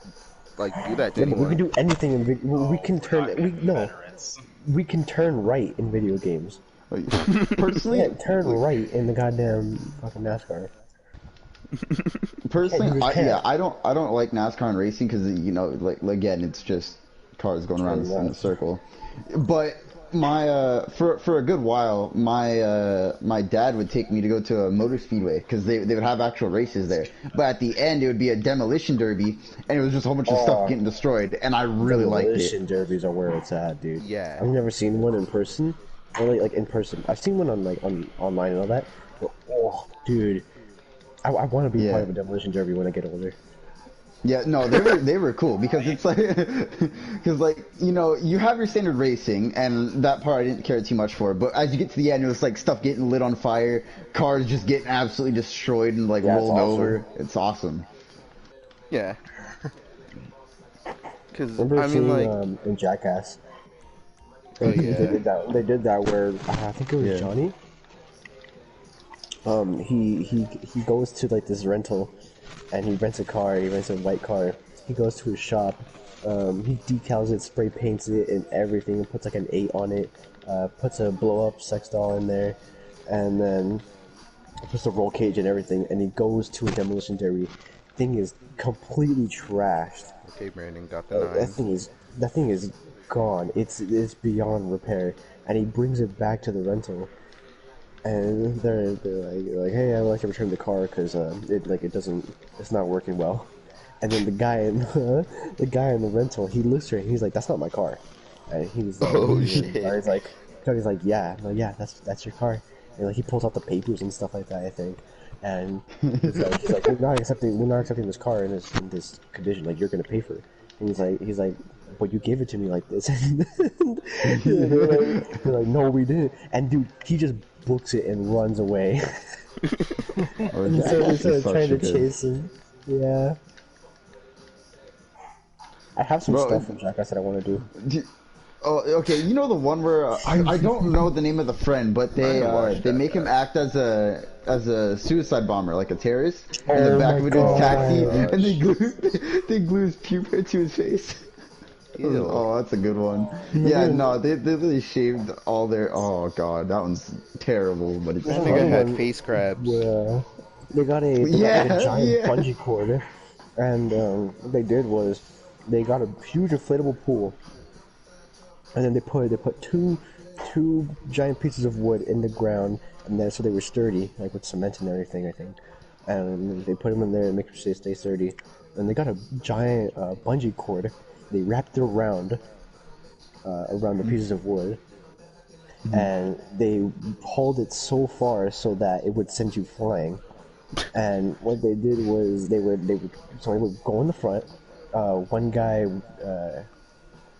A: like do that
B: Yeah, but we can
A: anymore.
B: do anything in video. We
C: Oh,
B: can
C: we're
B: turn.
C: not
B: We
C: getting
B: no.
C: veterans.
B: We can turn right in video games.
D: Like,
B: We
D: personally,
B: can't turn right in the goddamn fucking NASCAR. Yeah,
D: personally,
B: you can't
D: I don't like NASCAR and racing because like again, it's just cars going around
B: turn
D: in a
B: left.
D: circle. But my for a good while, my dad would take me to go to a motor speedway because they would have actual races there. But at the end, it would be a demolition derby, and it was just a whole bunch of stuff
B: Oh,
D: getting destroyed, and I really liked it.
B: demolition derbies are where it's at, dude.
A: Yeah.
B: I've never seen one in person. Only like in person. I've seen one on like on online and all that. But, oh, dude, I want to be part
D: Yeah.
B: of a demolition derby when I get older.
D: Yeah, no, they were cool because it's like because like you have your standard racing and that part I didn't care too much for, but as you get to the end, it was like stuff getting lit on fire, cars just getting absolutely destroyed and like
B: Yeah, it's
D: rolled
B: awesome.
D: over. It's awesome.
A: Yeah. Because
B: Remember
A: I mean,
B: seeing
A: like,
B: in Jackass?
A: oh
B: They
A: yeah,
B: did that. They did that where I think it was
D: Yeah.
B: Johnny. He goes to like this rental, and he rents a car. He rents a white car. He goes to his shop. He decals it, spray paints it, and everything. And puts like an 8 on it. Puts a blow up sex doll in there, and then puts a roll cage and everything. And he goes to a demolition derby. Thing is completely trashed.
A: okay, Brandon got the
B: That
A: nine.
B: thing is gone. It's beyond repair, and he brings it back to the rental, and they're like, hey, I'd like to return the car because it's not working well. And then the guy in the guy in the rental, he looks at it and he's like, that's not my car. And
A: Oh shit.
B: he's like, yeah, no, yeah, that's your car. And like he pulls out the papers and stuff like that, I think. And he's like, we're not accepting this car in this condition. Like you're gonna pay for it. And he's like, but you gave it to me like this. And they're like, no, we didn't. And dude, he just books it and runs away.
D: Or
B: And so
D: Jackass
B: instead
D: is
B: of
D: such
B: trying
D: a
B: to
D: good.
B: chase him, yeah. I have some
D: Bro,
B: stuff from Jackass that I want to do.
D: oh, okay. You know the one where I don't know the name of the friend, but
A: I didn't watch
D: they
A: that,
D: make him act as a suicide bomber, like a terrorist, in the
B: Oh
D: back
B: my
D: of a dude's taxi,
B: god.
D: and they glue his pupil to his face.
A: Ew.
D: Oh, that's a good one. Yeah, no, they really shaved all their. Oh god, that one's terrible, but it's
A: That
B: There's
A: nigga
B: another
D: funny.
A: had
B: one
A: face crabs.
B: where they got a
D: Yeah,
B: giant
D: yeah.
B: bungee cord, and what they did was they got a huge inflatable pool, and then they put two giant pieces of wood in the ground, and then so they were sturdy, like with cement and everything, I think. And they put them in there and make sure they stay sturdy. And they got a giant bungee cord. They wrapped it around the pieces of wood, and they hauled it so far so that it would send you flying. And what they did was they would go in the front. One guy,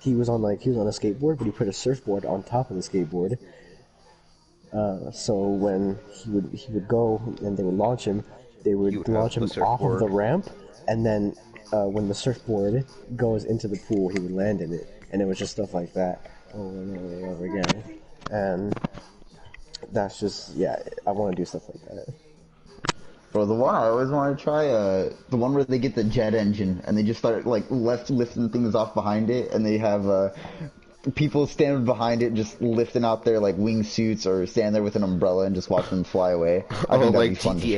B: he was on a skateboard, but he put a surfboard on top of the skateboard. So when he would go and they would launch him, they
A: He
B: would
A: would have
B: launch
A: the
B: him off of the
A: surfboard.
B: ramp, and then when the surfboard goes into the pool, he would land in it, and it was just stuff like that over and over and over again. And that's just I want to do stuff like that.
D: Bro, the one I always want to try, the one where they get the jet engine and they just start like lifting things off behind it, and they have people standing behind it just lifting out their like wingsuits or stand there with an umbrella and just watch them fly away. I
A: Oh,
D: think that'd be
A: like
D: fun to
A: GTA.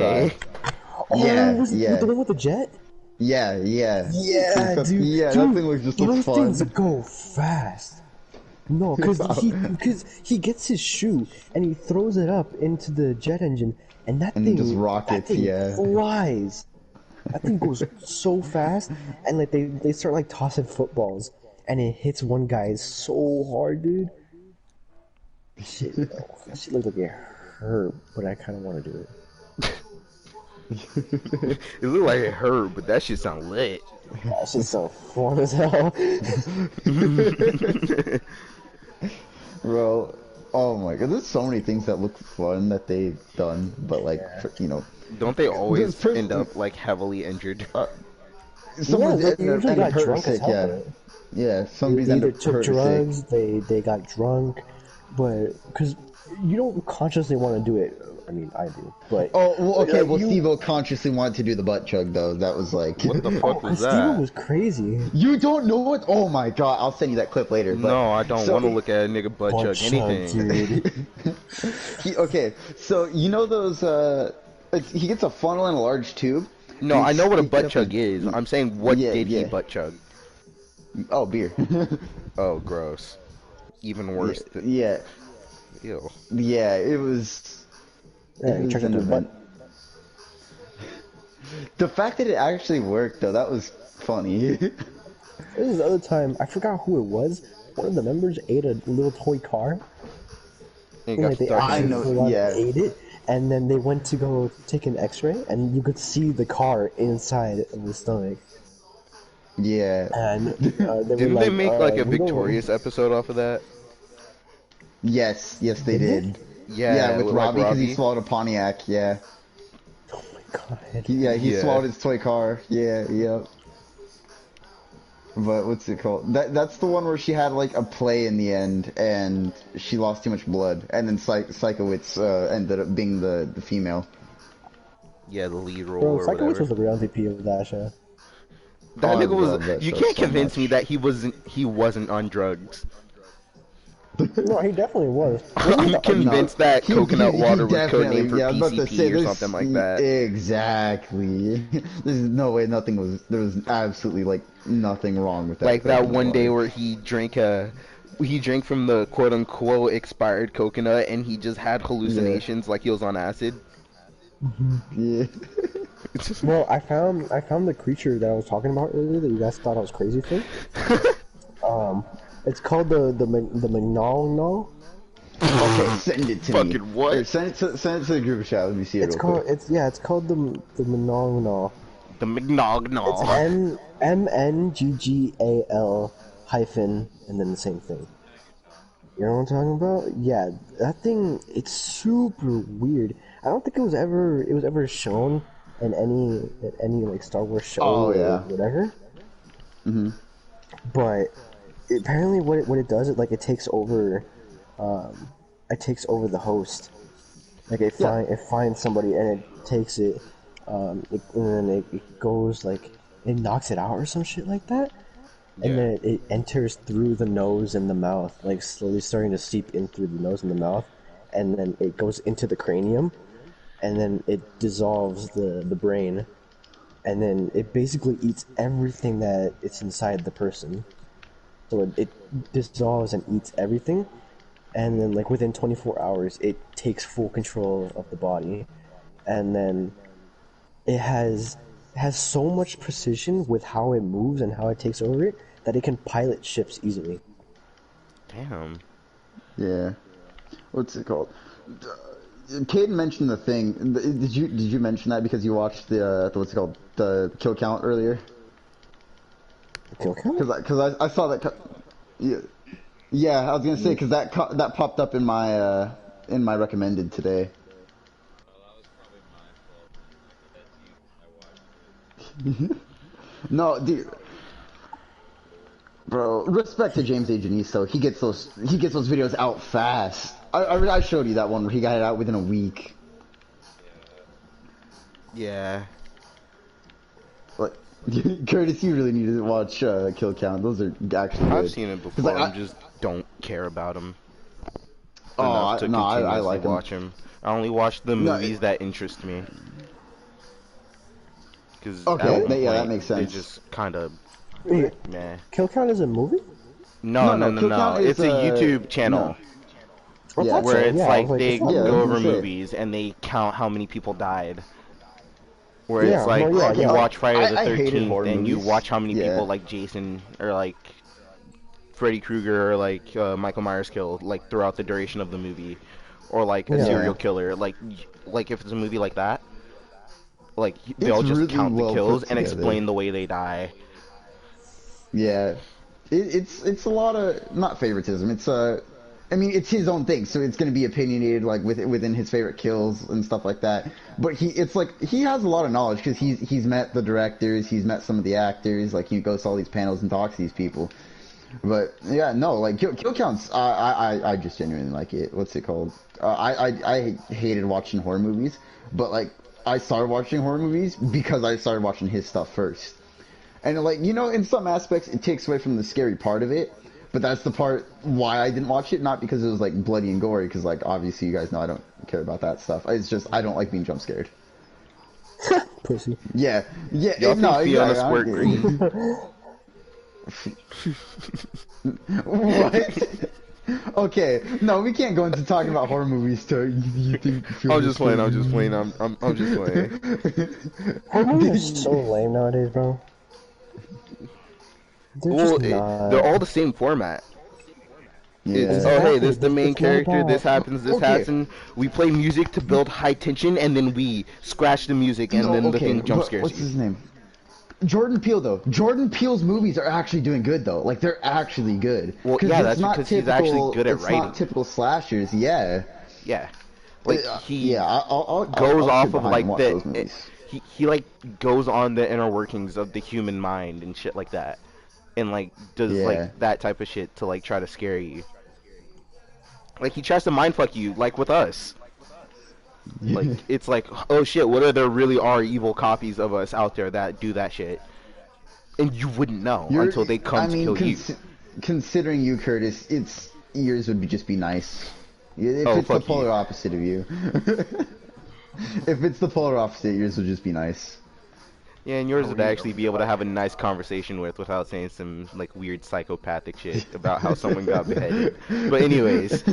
D: try.
B: Oh,
D: Yeah,
B: with
D: yeah,
B: the one with the jet?
D: yeah.
B: Yeah,
D: Except,
B: dude.
D: yeah, that
B: Dude,
D: thing was just
B: those
D: fun.
B: things go fast. No, because he gets his shoe and he throws it up into the jet engine, and that
D: And just
B: thing that
D: rockets,
B: thing
D: yeah.
B: flies. That thing goes so fast, and like they start like tossing footballs, and it hits one guy so hard, dude. Shit, that shit looks like it hurt, but I kind of want to do it.
A: It looked like it hurt, but that shit sound lit.
B: That shit's so fun as hell.
D: Bro, oh my god, there's so many things that look fun that they've done, but like,
B: Yeah.
D: you know,
A: Don't they
D: this
A: always end
D: person,
A: up like heavily injured?
D: someone's
B: Yeah, they usually
D: ended up
B: got
D: hurt or
B: drunk as
D: sick,
B: hell for
D: yeah.
B: it.
D: Yeah,
B: They
D: somebody's
B: either
D: ended up
B: took
D: hurt or sick.
B: drugs, they got drunk, but because you don't consciously want to do it. I mean, I do, but
D: Oh, well, okay, well,
B: you.
D: Steve-O consciously wanted to do the butt chug, though. That was like...
A: What the fuck was
B: Steven
A: that?
B: was crazy.
D: You don't know what? Oh my god, I'll send you that clip later, but...
A: No, I don't
D: so-
A: want to look at a nigga butt
B: Butt
A: chug
B: chug,
A: anything.
B: dude.
D: Okay, so you know those, he gets a funnel and a large tube?
A: No,
D: He
A: I know what a
D: stick it
A: butt
D: up
A: chug
D: in-
A: is. I'm saying, what
D: Yeah,
A: did he
D: yeah.
A: butt chug?
D: Oh, beer.
A: Oh, gross. Even worse.
D: Yeah,
A: Ew.
D: yeah, it was...
B: Yeah,
D: It
B: he
D: was
B: checked
D: an
B: out his
D: event.
B: butt.
D: The fact that it actually worked, though, that was funny.
B: This is the other time. I forgot who it was. One of the members ate a little toy car.
A: And
B: And
A: got
B: like they
A: stuck
D: I
A: in.
D: know.
B: actually
D: yeah.
B: ate it, and then they went to go take an X-ray, and you could see the car inside of the stomach.
D: Yeah.
B: And they were
A: Didn't
B: like,
A: they make like a
B: we don't-
A: Victorious episode off of that?
D: Yes, they
B: Did they?
D: did.
A: Yeah,
D: Yeah, with
A: like
D: Robbie, because he
A: Robbie.
D: swallowed a Pontiac, yeah.
B: Oh my god.
D: He
A: Yeah.
D: swallowed his toy car. Yeah, yep. But what's it called? That's the one where she had like a play in the end, and she lost too much blood, and then Psychowitz ended up being the female.
A: Yeah, the lead role
B: Bro,
A: or
B: Psychowitz
A: whatever.
B: was the real MVP of that show.
A: That
D: Oh, I
A: nigga was.
D: love that
A: You
D: show
A: can't
D: so
A: convince me
D: much.
A: that he wasn't on drugs.
B: No, he definitely was. Wasn't he
A: I'm
B: the ugly?
D: No,
A: convinced that coconut
D: he
A: water was
D: definitely.
A: codename for
D: Yeah, I was about to say
A: PCP or something
D: there's
A: like that.
D: exactly. There's no way nothing was. There was absolutely like nothing wrong with that
A: Like that
D: coconut
A: one day
D: water.
A: where he drank from the quote unquote expired coconut and he just had
D: Yeah,
A: hallucinations like he was on acid.
D: yeah.
B: Well, I found the creature that I was talking about earlier that you guys thought I was crazy for. Um, it's called the Mignol.
D: Okay, send it to me,
A: Fucking
D: or
A: what?
D: send it to the group chat. Let me see it real quick.
B: It's called the Mignol.
A: The
B: It's
A: Mignognol.
B: MNGGAL hyphen and then the same thing. You know what I'm talking about? Yeah, that thing. It's super weird. I don't think it was ever shown in any like Star Wars show
D: Oh
B: or
D: yeah.
B: whatever.
D: Hmm.
B: But apparently, what it does, it takes over. It takes over the host. Like
D: Yeah.
B: it finds somebody and it takes it, and then it goes it knocks it out or some shit like that. And
A: Yeah.
B: then it enters through the nose and the mouth, like slowly starting to seep in through the nose and the mouth, and then it goes into the cranium, and then it dissolves the brain, and then it basically eats everything that it's inside the person. So it dissolves and eats everything, and then within 24 hours, it takes full control of the body, and then it has so much precision with how it moves and how it takes over it that it can pilot ships easily.
A: Damn.
D: Yeah. What's it called? Caden mentioned the thing. Did you mention that because you watched the what's it called, the kill count earlier?
B: Kill count?
D: Because I saw that. Yeah, yeah. I was gonna say because that popped up in my recommended today. No, dude, bro. Respect to James A. Janice though. He gets those videos out fast. I showed you that one where he got it out within a week.
A: Yeah.
D: Like, Curtis, you really need to watch Kill Count. Those are actually
A: I've
D: good.
A: seen it
D: 'Cause, like,
A: before. I'm just don't care about him
D: oh,
A: enough to
D: no, I
A: continuously
D: like them.
A: watch him. I only watch the
D: No,
A: movies that interest me. Because at
D: okay,
A: one
D: yeah, that
A: point,
D: makes
A: they're
D: sense.
A: just kind of
B: Wait,
A: meh.
B: Kill count is a movie?
A: No,
D: No,
A: no,
D: no,
A: no,
D: Kill
A: no.
D: Count is
A: It's a YouTube
D: no,
A: channel
B: I
D: yeah,
B: thought
A: where
B: so.
A: it's
B: Yeah, I was
A: like
B: like, it's
A: they
B: not a
D: yeah. I was
A: go
B: movie.
D: gonna
A: over
D: say.
A: movies and they count how many people died. Where it's
B: Yeah, no,
A: like
B: yeah,
D: Okay,
A: you
B: yeah.
A: watch Friday the
D: I hated
A: 13th
D: horror
A: and you
D: movies.
A: watch how many
D: Yeah,
A: people like Jason or like Freddy Krueger or like Michael Myers killed like throughout the duration of the movie, or like a
B: Yeah.
A: serial
D: yeah.
A: killer. Like if it's a movie like that, like
D: It's
A: they'll just
D: really
A: count the
D: well
A: kills
D: put
A: and
D: together.
A: explain the way they die.
D: Yeah, it's a lot of not favoritism. I mean, it's his own thing, so it's going to be opinionated, like within his favorite kills and stuff like that. But it's like he has a lot of knowledge because he's met the directors, he's met some of the actors. Like he goes to all these panels and talks to these people. But yeah, no, like kill counts. I just genuinely like it. What's it called? I hated watching horror movies, but like I started watching horror movies because I started watching his stuff first. And like in some aspects, it takes away from the scary part of it. But that's the part why I didn't watch it, not because it was like bloody and gory. Because like obviously you guys know I don't care about that stuff. It's just I don't like being jump scared.
B: Pussy.
D: Yeah, yeah,
A: Y'all think
D: no,
A: Fiona
D: exactly.
A: squirt green?
D: What? Okay, no, we can't go into talking about horror movies. To you think
A: I'm
D: Fiona
A: just playing.
D: squirt
A: I'm just playing.
D: green?
A: I'm just playing.
B: Horror movies are so lame nowadays, bro. They're
A: Well,
B: just
A: they're all
B: not.
A: the same format. It's
D: Yeah.
A: oh hey,
B: Exactly.
A: this the main
B: It's not
A: character. This
B: about.
A: happens. This
D: Okay.
A: happens. We play music to build high tension, and then we scratch the music, and
D: No.
A: then the
D: Okay.
A: thing jump
D: But
A: scares
D: what's
A: you.
D: his name? Jordan Peele though. Jordan Peele's movies are actually doing good though. Like they're actually good
A: Well,
D: because
A: yeah,
D: it's
A: that's
D: not
A: because he's actually
D: typical.
A: good at
D: It's not
A: writing.
D: typical slashers. Yeah.
A: Yeah, like he
D: Yeah.
A: goes
D: I'll sit
A: off of
D: behind and
A: like
D: watch those movies.
A: he like goes on the inner workings of the human mind and shit like that, and like does like
D: Yeah.
A: that type of shit to like try to scare you. Like he tries to mind fuck you, like with us. Like it's like, oh shit, what are there really are evil copies of us out there that do that shit, and you wouldn't know
D: You're.
A: until they come
D: I
A: to
D: mean,
A: kill you.
D: considering you, Curtis, yours would just be nice. If
A: Oh,
D: it's the
A: fuck you.
D: polar opposite of you. If it's the polar opposite, yours would just be nice.
A: Yeah, and yours
C: Are
A: would
C: we
A: actually be able to have a nice conversation with without saying some like weird psychopathic shit about how someone got beheaded. But anyways,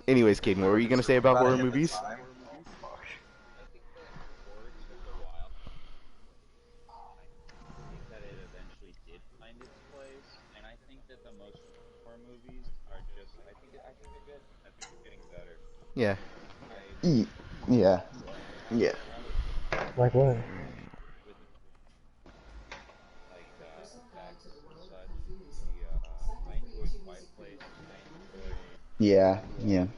A: Caden, what were you gonna say about
C: about to
A: horror
C: hit the
A: movies?
C: time?
F: I think that horror took a while. I think that it eventually did find its place, and I think that the most horror movies are just. I think they're good. I think they're getting better.
A: Yeah.
F: I
D: Yeah.
F: I'm
D: Yeah.
F: I'm
B: Like what?
F: with like effects and such. The I enjoyed Quiet Place. I enjoyed
D: Yeah. Yeah.
F: the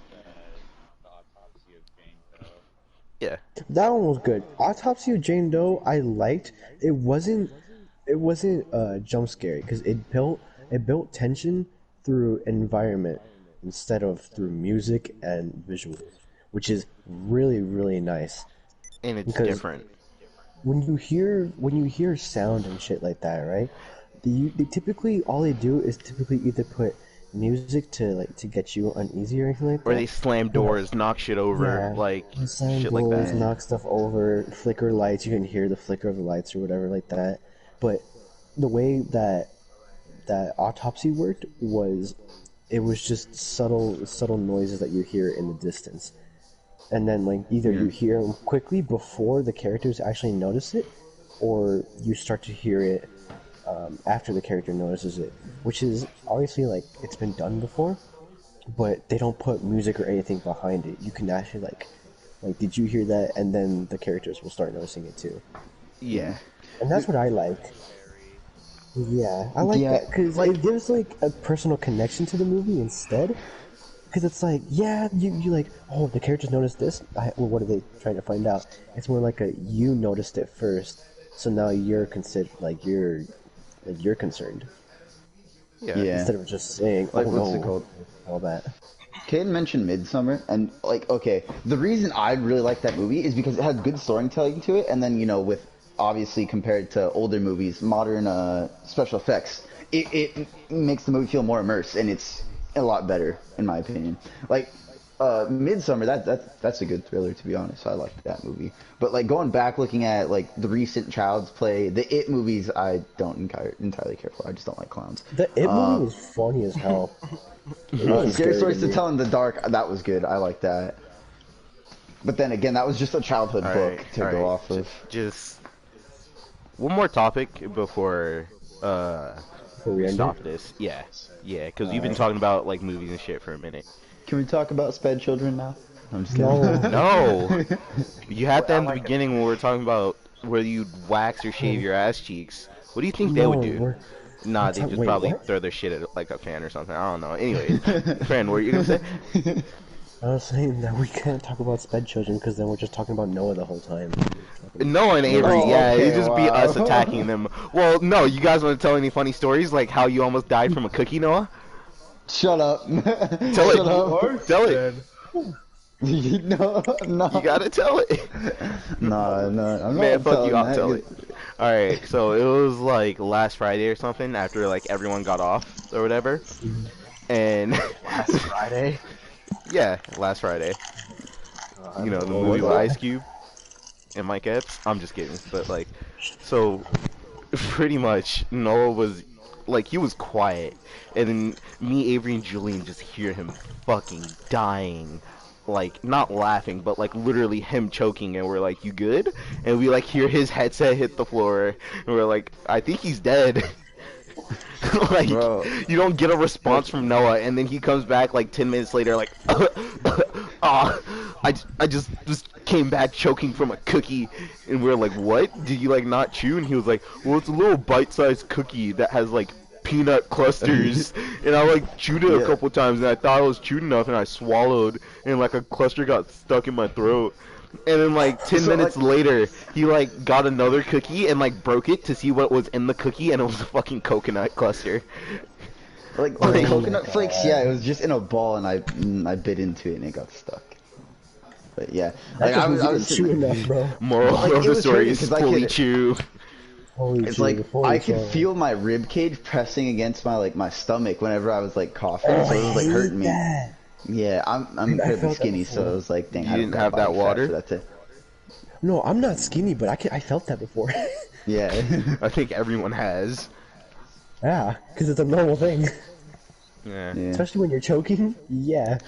F: the Autopsy of Jane Doe.
A: Yeah.
B: That one was good. Autopsy of Jane Doe, I liked. It wasn't jump scary because it built tension through environment instead of through music and visuals, which is really really nice.
A: And it's
B: Because
A: different.
B: when you hear sound and shit like that, right? They typically all they do is typically either put music to get you uneasy or anything like
A: Or
B: that.
A: they slam
B: But
A: doors, knock shit over,
B: yeah,
A: like
B: slam
A: shit like
B: doors,
A: that.
D: Yeah.
B: knock stuff over, flicker lights. You can hear the flicker of the lights or whatever like that. But the way that autopsy worked was it was just subtle noises that you hear in the distance, and then like either
D: Yeah.
B: you hear them quickly before the characters actually notice it, or you start to hear it after the character notices it, which is obviously like it's been done before, but they don't put music or anything behind it. You can actually like did you hear that? And then the characters will start noticing it too,
D: Yeah.
A: Yeah.
B: and that's what I like.
F: Very
B: Yeah, I like
D: Yeah.
B: that because
D: Like,
B: it gives like a personal connection to the movie instead. Because it's like, yeah, you like, oh, the characters noticed this. Well, what are they trying to find out? It's more like a you noticed it first, so now you're considered like you're concerned
A: Yeah.
D: yeah.
B: instead of just saying, oh
D: Like, what's it
B: no,
D: called?
B: all that.
D: Caden mentioned Midsummer, and like, okay, the reason I really like that movie is because it has good storytelling to it, and then with obviously compared to older movies, modern special effects, it makes the movie feel more immersed, and it's a lot better in my opinion. Like, Midsummer, that's a good thriller to be honest. I like that movie, but like going back looking at like the recent Child's Play, the It movies, I don't entirely care for. I just don't like clowns.
B: The It movie was funny as hell. It wasn't
D: Scary
B: scary to
D: Stories to
B: me.
D: Tell in the Dark, that was good. I like that. But then again, that was just a childhood
A: All
D: book
A: right.
D: to
A: All
D: go
A: right.
D: off of.
A: Just one more topic before
B: Before we
A: we
B: end it.
A: stop this. Yeah. Yeah, because we've been
B: Alright.
A: talking about like movies and shit for a minute.
D: Can we talk about Sped Children now? I'm just
B: No.
D: kidding.
A: No. You had that in the
C: like it.
A: beginning when we were talking about whether you'd wax or shave your ass cheeks. What do you think they
B: No,
A: would do? Nah, they just
B: wait,
A: probably
B: what?
A: throw their shit at like a fan or something. I don't know. Anyways, friend, what were you gonna say?
B: I was saying that we can't talk about Sped Children because then we're just talking about Noah the whole time.
A: Noah and Avery,
D: Oh,
A: yeah,
D: okay,
A: it'd just be us
D: wow.
A: attacking them. Well, no, you guys want to tell any funny stories, like how you almost died from a cookie, Noah?
D: Shut up.
A: Tell it.
D: Shut up.
A: Tell it.
D: No, no.
A: You gotta tell it.
D: No, no. I'm
A: Man,
D: not
A: fuck you,
D: telling
A: I'll
D: that.
A: tell it. Alright, so it was like last Friday or something, after like everyone got off or whatever. And
C: Last Friday.
A: yeah, last Friday. You know, the
B: Oh,
A: movie
B: was
A: with
B: it?
A: Ice Cube and Mike Epps. I'm just kidding, but like, so pretty much Noah was like he was quiet, and then me, Avery, and Julian just hear him fucking dying, like not laughing, but like literally him choking, and we're like, "You good?" And we like hear his headset hit the floor, and we're like, "I think he's dead." Like
D: Bro.
A: you don't get a response from Noah, and then he comes back like 10 minutes later, like, "Ah, I just came back choking from a cookie," and we're like, "What? Did you like not chew?" And he was like, "Well, it's a little bite-sized cookie that has like peanut clusters," and I like chewed it a
D: Yeah.
A: couple times, and I thought I was chewed enough, and I swallowed, and like a cluster got stuck in my throat. And then like 10
D: So,
A: minutes
D: like-
A: later, he like got another cookie and like broke it to see what was in the cookie, and it was a fucking coconut cluster.
D: Like
B: Oh my
D: coconut
B: God.
D: flakes, yeah, it was just in a ball, and I bit into it, and it got stuck. But yeah,
B: That
D: like
B: just
D: I
B: means
D: was,
B: you
D: I
B: didn't
D: was
B: chew
D: sitting there.
B: enough, bro.
A: Moral
D: Like,
A: of
D: it
A: the
D: was
A: story
D: hurting
A: is
D: 'cause I
A: fully
D: could-
A: chew.
B: Holy
D: It's
B: shit,
D: like
B: before
D: I
B: it's
D: could
B: wrong.
D: feel my rib cage pressing against my stomach whenever I was like coughing,
B: Oh,
D: so
B: I
D: it was like hurting
B: hate
D: me.
B: that.
D: Yeah, I'm
B: Dude, I
D: incredibly
B: felt that
D: skinny, so it
B: before.
D: was like, dang, I
A: You
D: don't
A: didn't
D: got
A: have
D: body
A: that
D: fat for
A: water?
D: that to.
B: No, I'm not skinny, but I felt that before.
D: Yeah.
A: I think everyone has.
B: Yeah, because it's a normal thing.
A: Yeah.
D: Yeah.
B: Especially when you're choking. Yeah.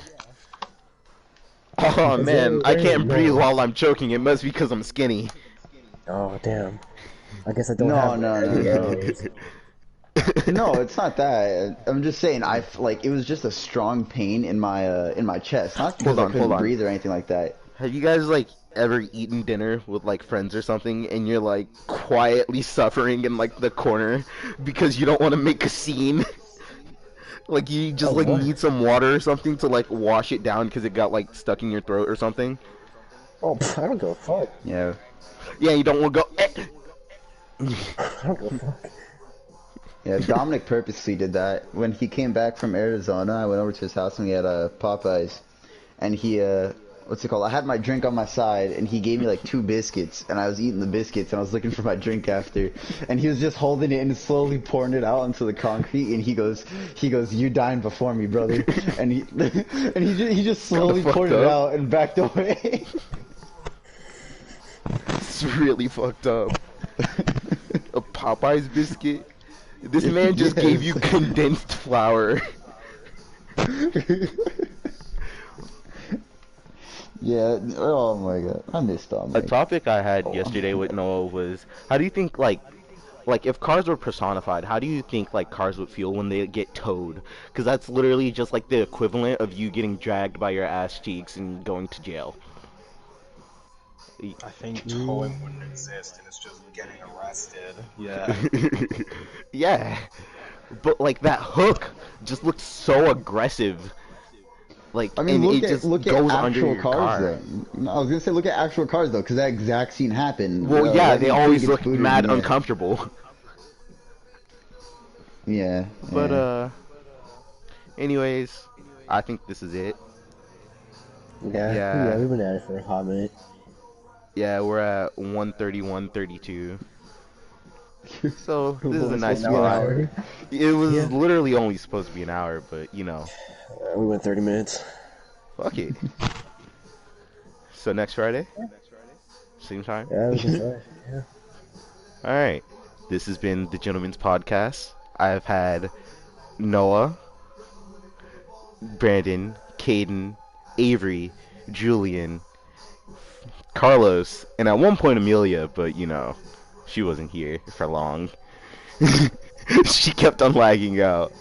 A: Oh
B: It's
A: man,
B: very,
A: I
B: very
A: can't breathe
B: annoying.
A: while I'm choking. It must be because I'm skinny.
B: Oh, damn. I guess I don't
D: No,
B: have
D: no, no,
B: any
D: no.
B: areas.
D: No, it's not that. I'm just saying like it was just a strong pain in my chest, not
A: Hold
D: because I
A: on, hold
D: couldn't
A: on.
D: breathe or anything like that.
A: Have you guys like ever eaten dinner with like friends or something and you're like quietly suffering in like the corner because you don't want to make a scene? Like you just
B: Oh,
A: like
B: what?
A: need some water or something to like wash it down because it got like stuck in your throat or something?
B: Oh, I don't give a fuck.
D: Yeah.
A: Yeah, you don't want to go.
B: I don't give a fuck.
D: Yeah, Dominic purposely did that. When he came back from Arizona, I went over to his house and he had Popeyes. And he, what's it called? I had my drink on my side and he gave me like two biscuits. And I was eating the biscuits and I was looking for my drink after. And he was just holding it and slowly pouring it out onto the concrete. And he goes, you dying before me, brother. And he just
A: Kind of
D: slowly poured
A: fucked
D: it
A: up.
D: out and backed away.
A: It's really fucked up. A Popeyes biscuit. This man just gave you
D: Yes.
A: condensed flour.
D: Yeah. Oh my god. I miss
A: A
D: Dominic.
A: topic I had
D: Oh.
A: yesterday with Noah was how do you think like if cars were personified, how do you think like cars would feel when they get towed? Because that's literally just like the equivalent of you getting dragged by your ass cheeks and going to jail.
C: I think
B: Mm,
C: towing wouldn't exist, and it's just getting arrested. Yeah.
A: Yeah, but like that hook just looks so aggressive. Like,
D: I mean,
A: and it just
D: look at
A: goes under
D: actual
A: your
D: cars
A: car.
D: though. I was gonna say look at actual cars though, because that exact scene happened.
A: Well, yeah, they
D: Lightning McQueen
A: always
D: gets
A: look
D: booted,
A: mad
D: and yeah,
A: uncomfortable.
D: yeah,
A: But
D: yeah.
A: anyways, I think this is it.
B: yeah,
A: Yeah,
B: we've been at it for a hot minute.
A: yeah, we're at 1:31:32. So
B: It
A: this is
B: was
A: a
B: only
A: nice
B: supposed to
D: An
B: be an
A: spot.
B: hour
D: hour.
B: already.
A: It was
B: Yeah,
A: literally only supposed to be an hour, but
B: we went 30 minutes.
A: fuck it. So next Friday, same time.
B: Yeah, we can try. Yeah.
A: All right. This has been the Gentleman's Podcast. I've had Noah, Brandon, Caden, Avery, Julian, Carlos, and at one point Amelia, but she wasn't here for long. She kept on lagging out.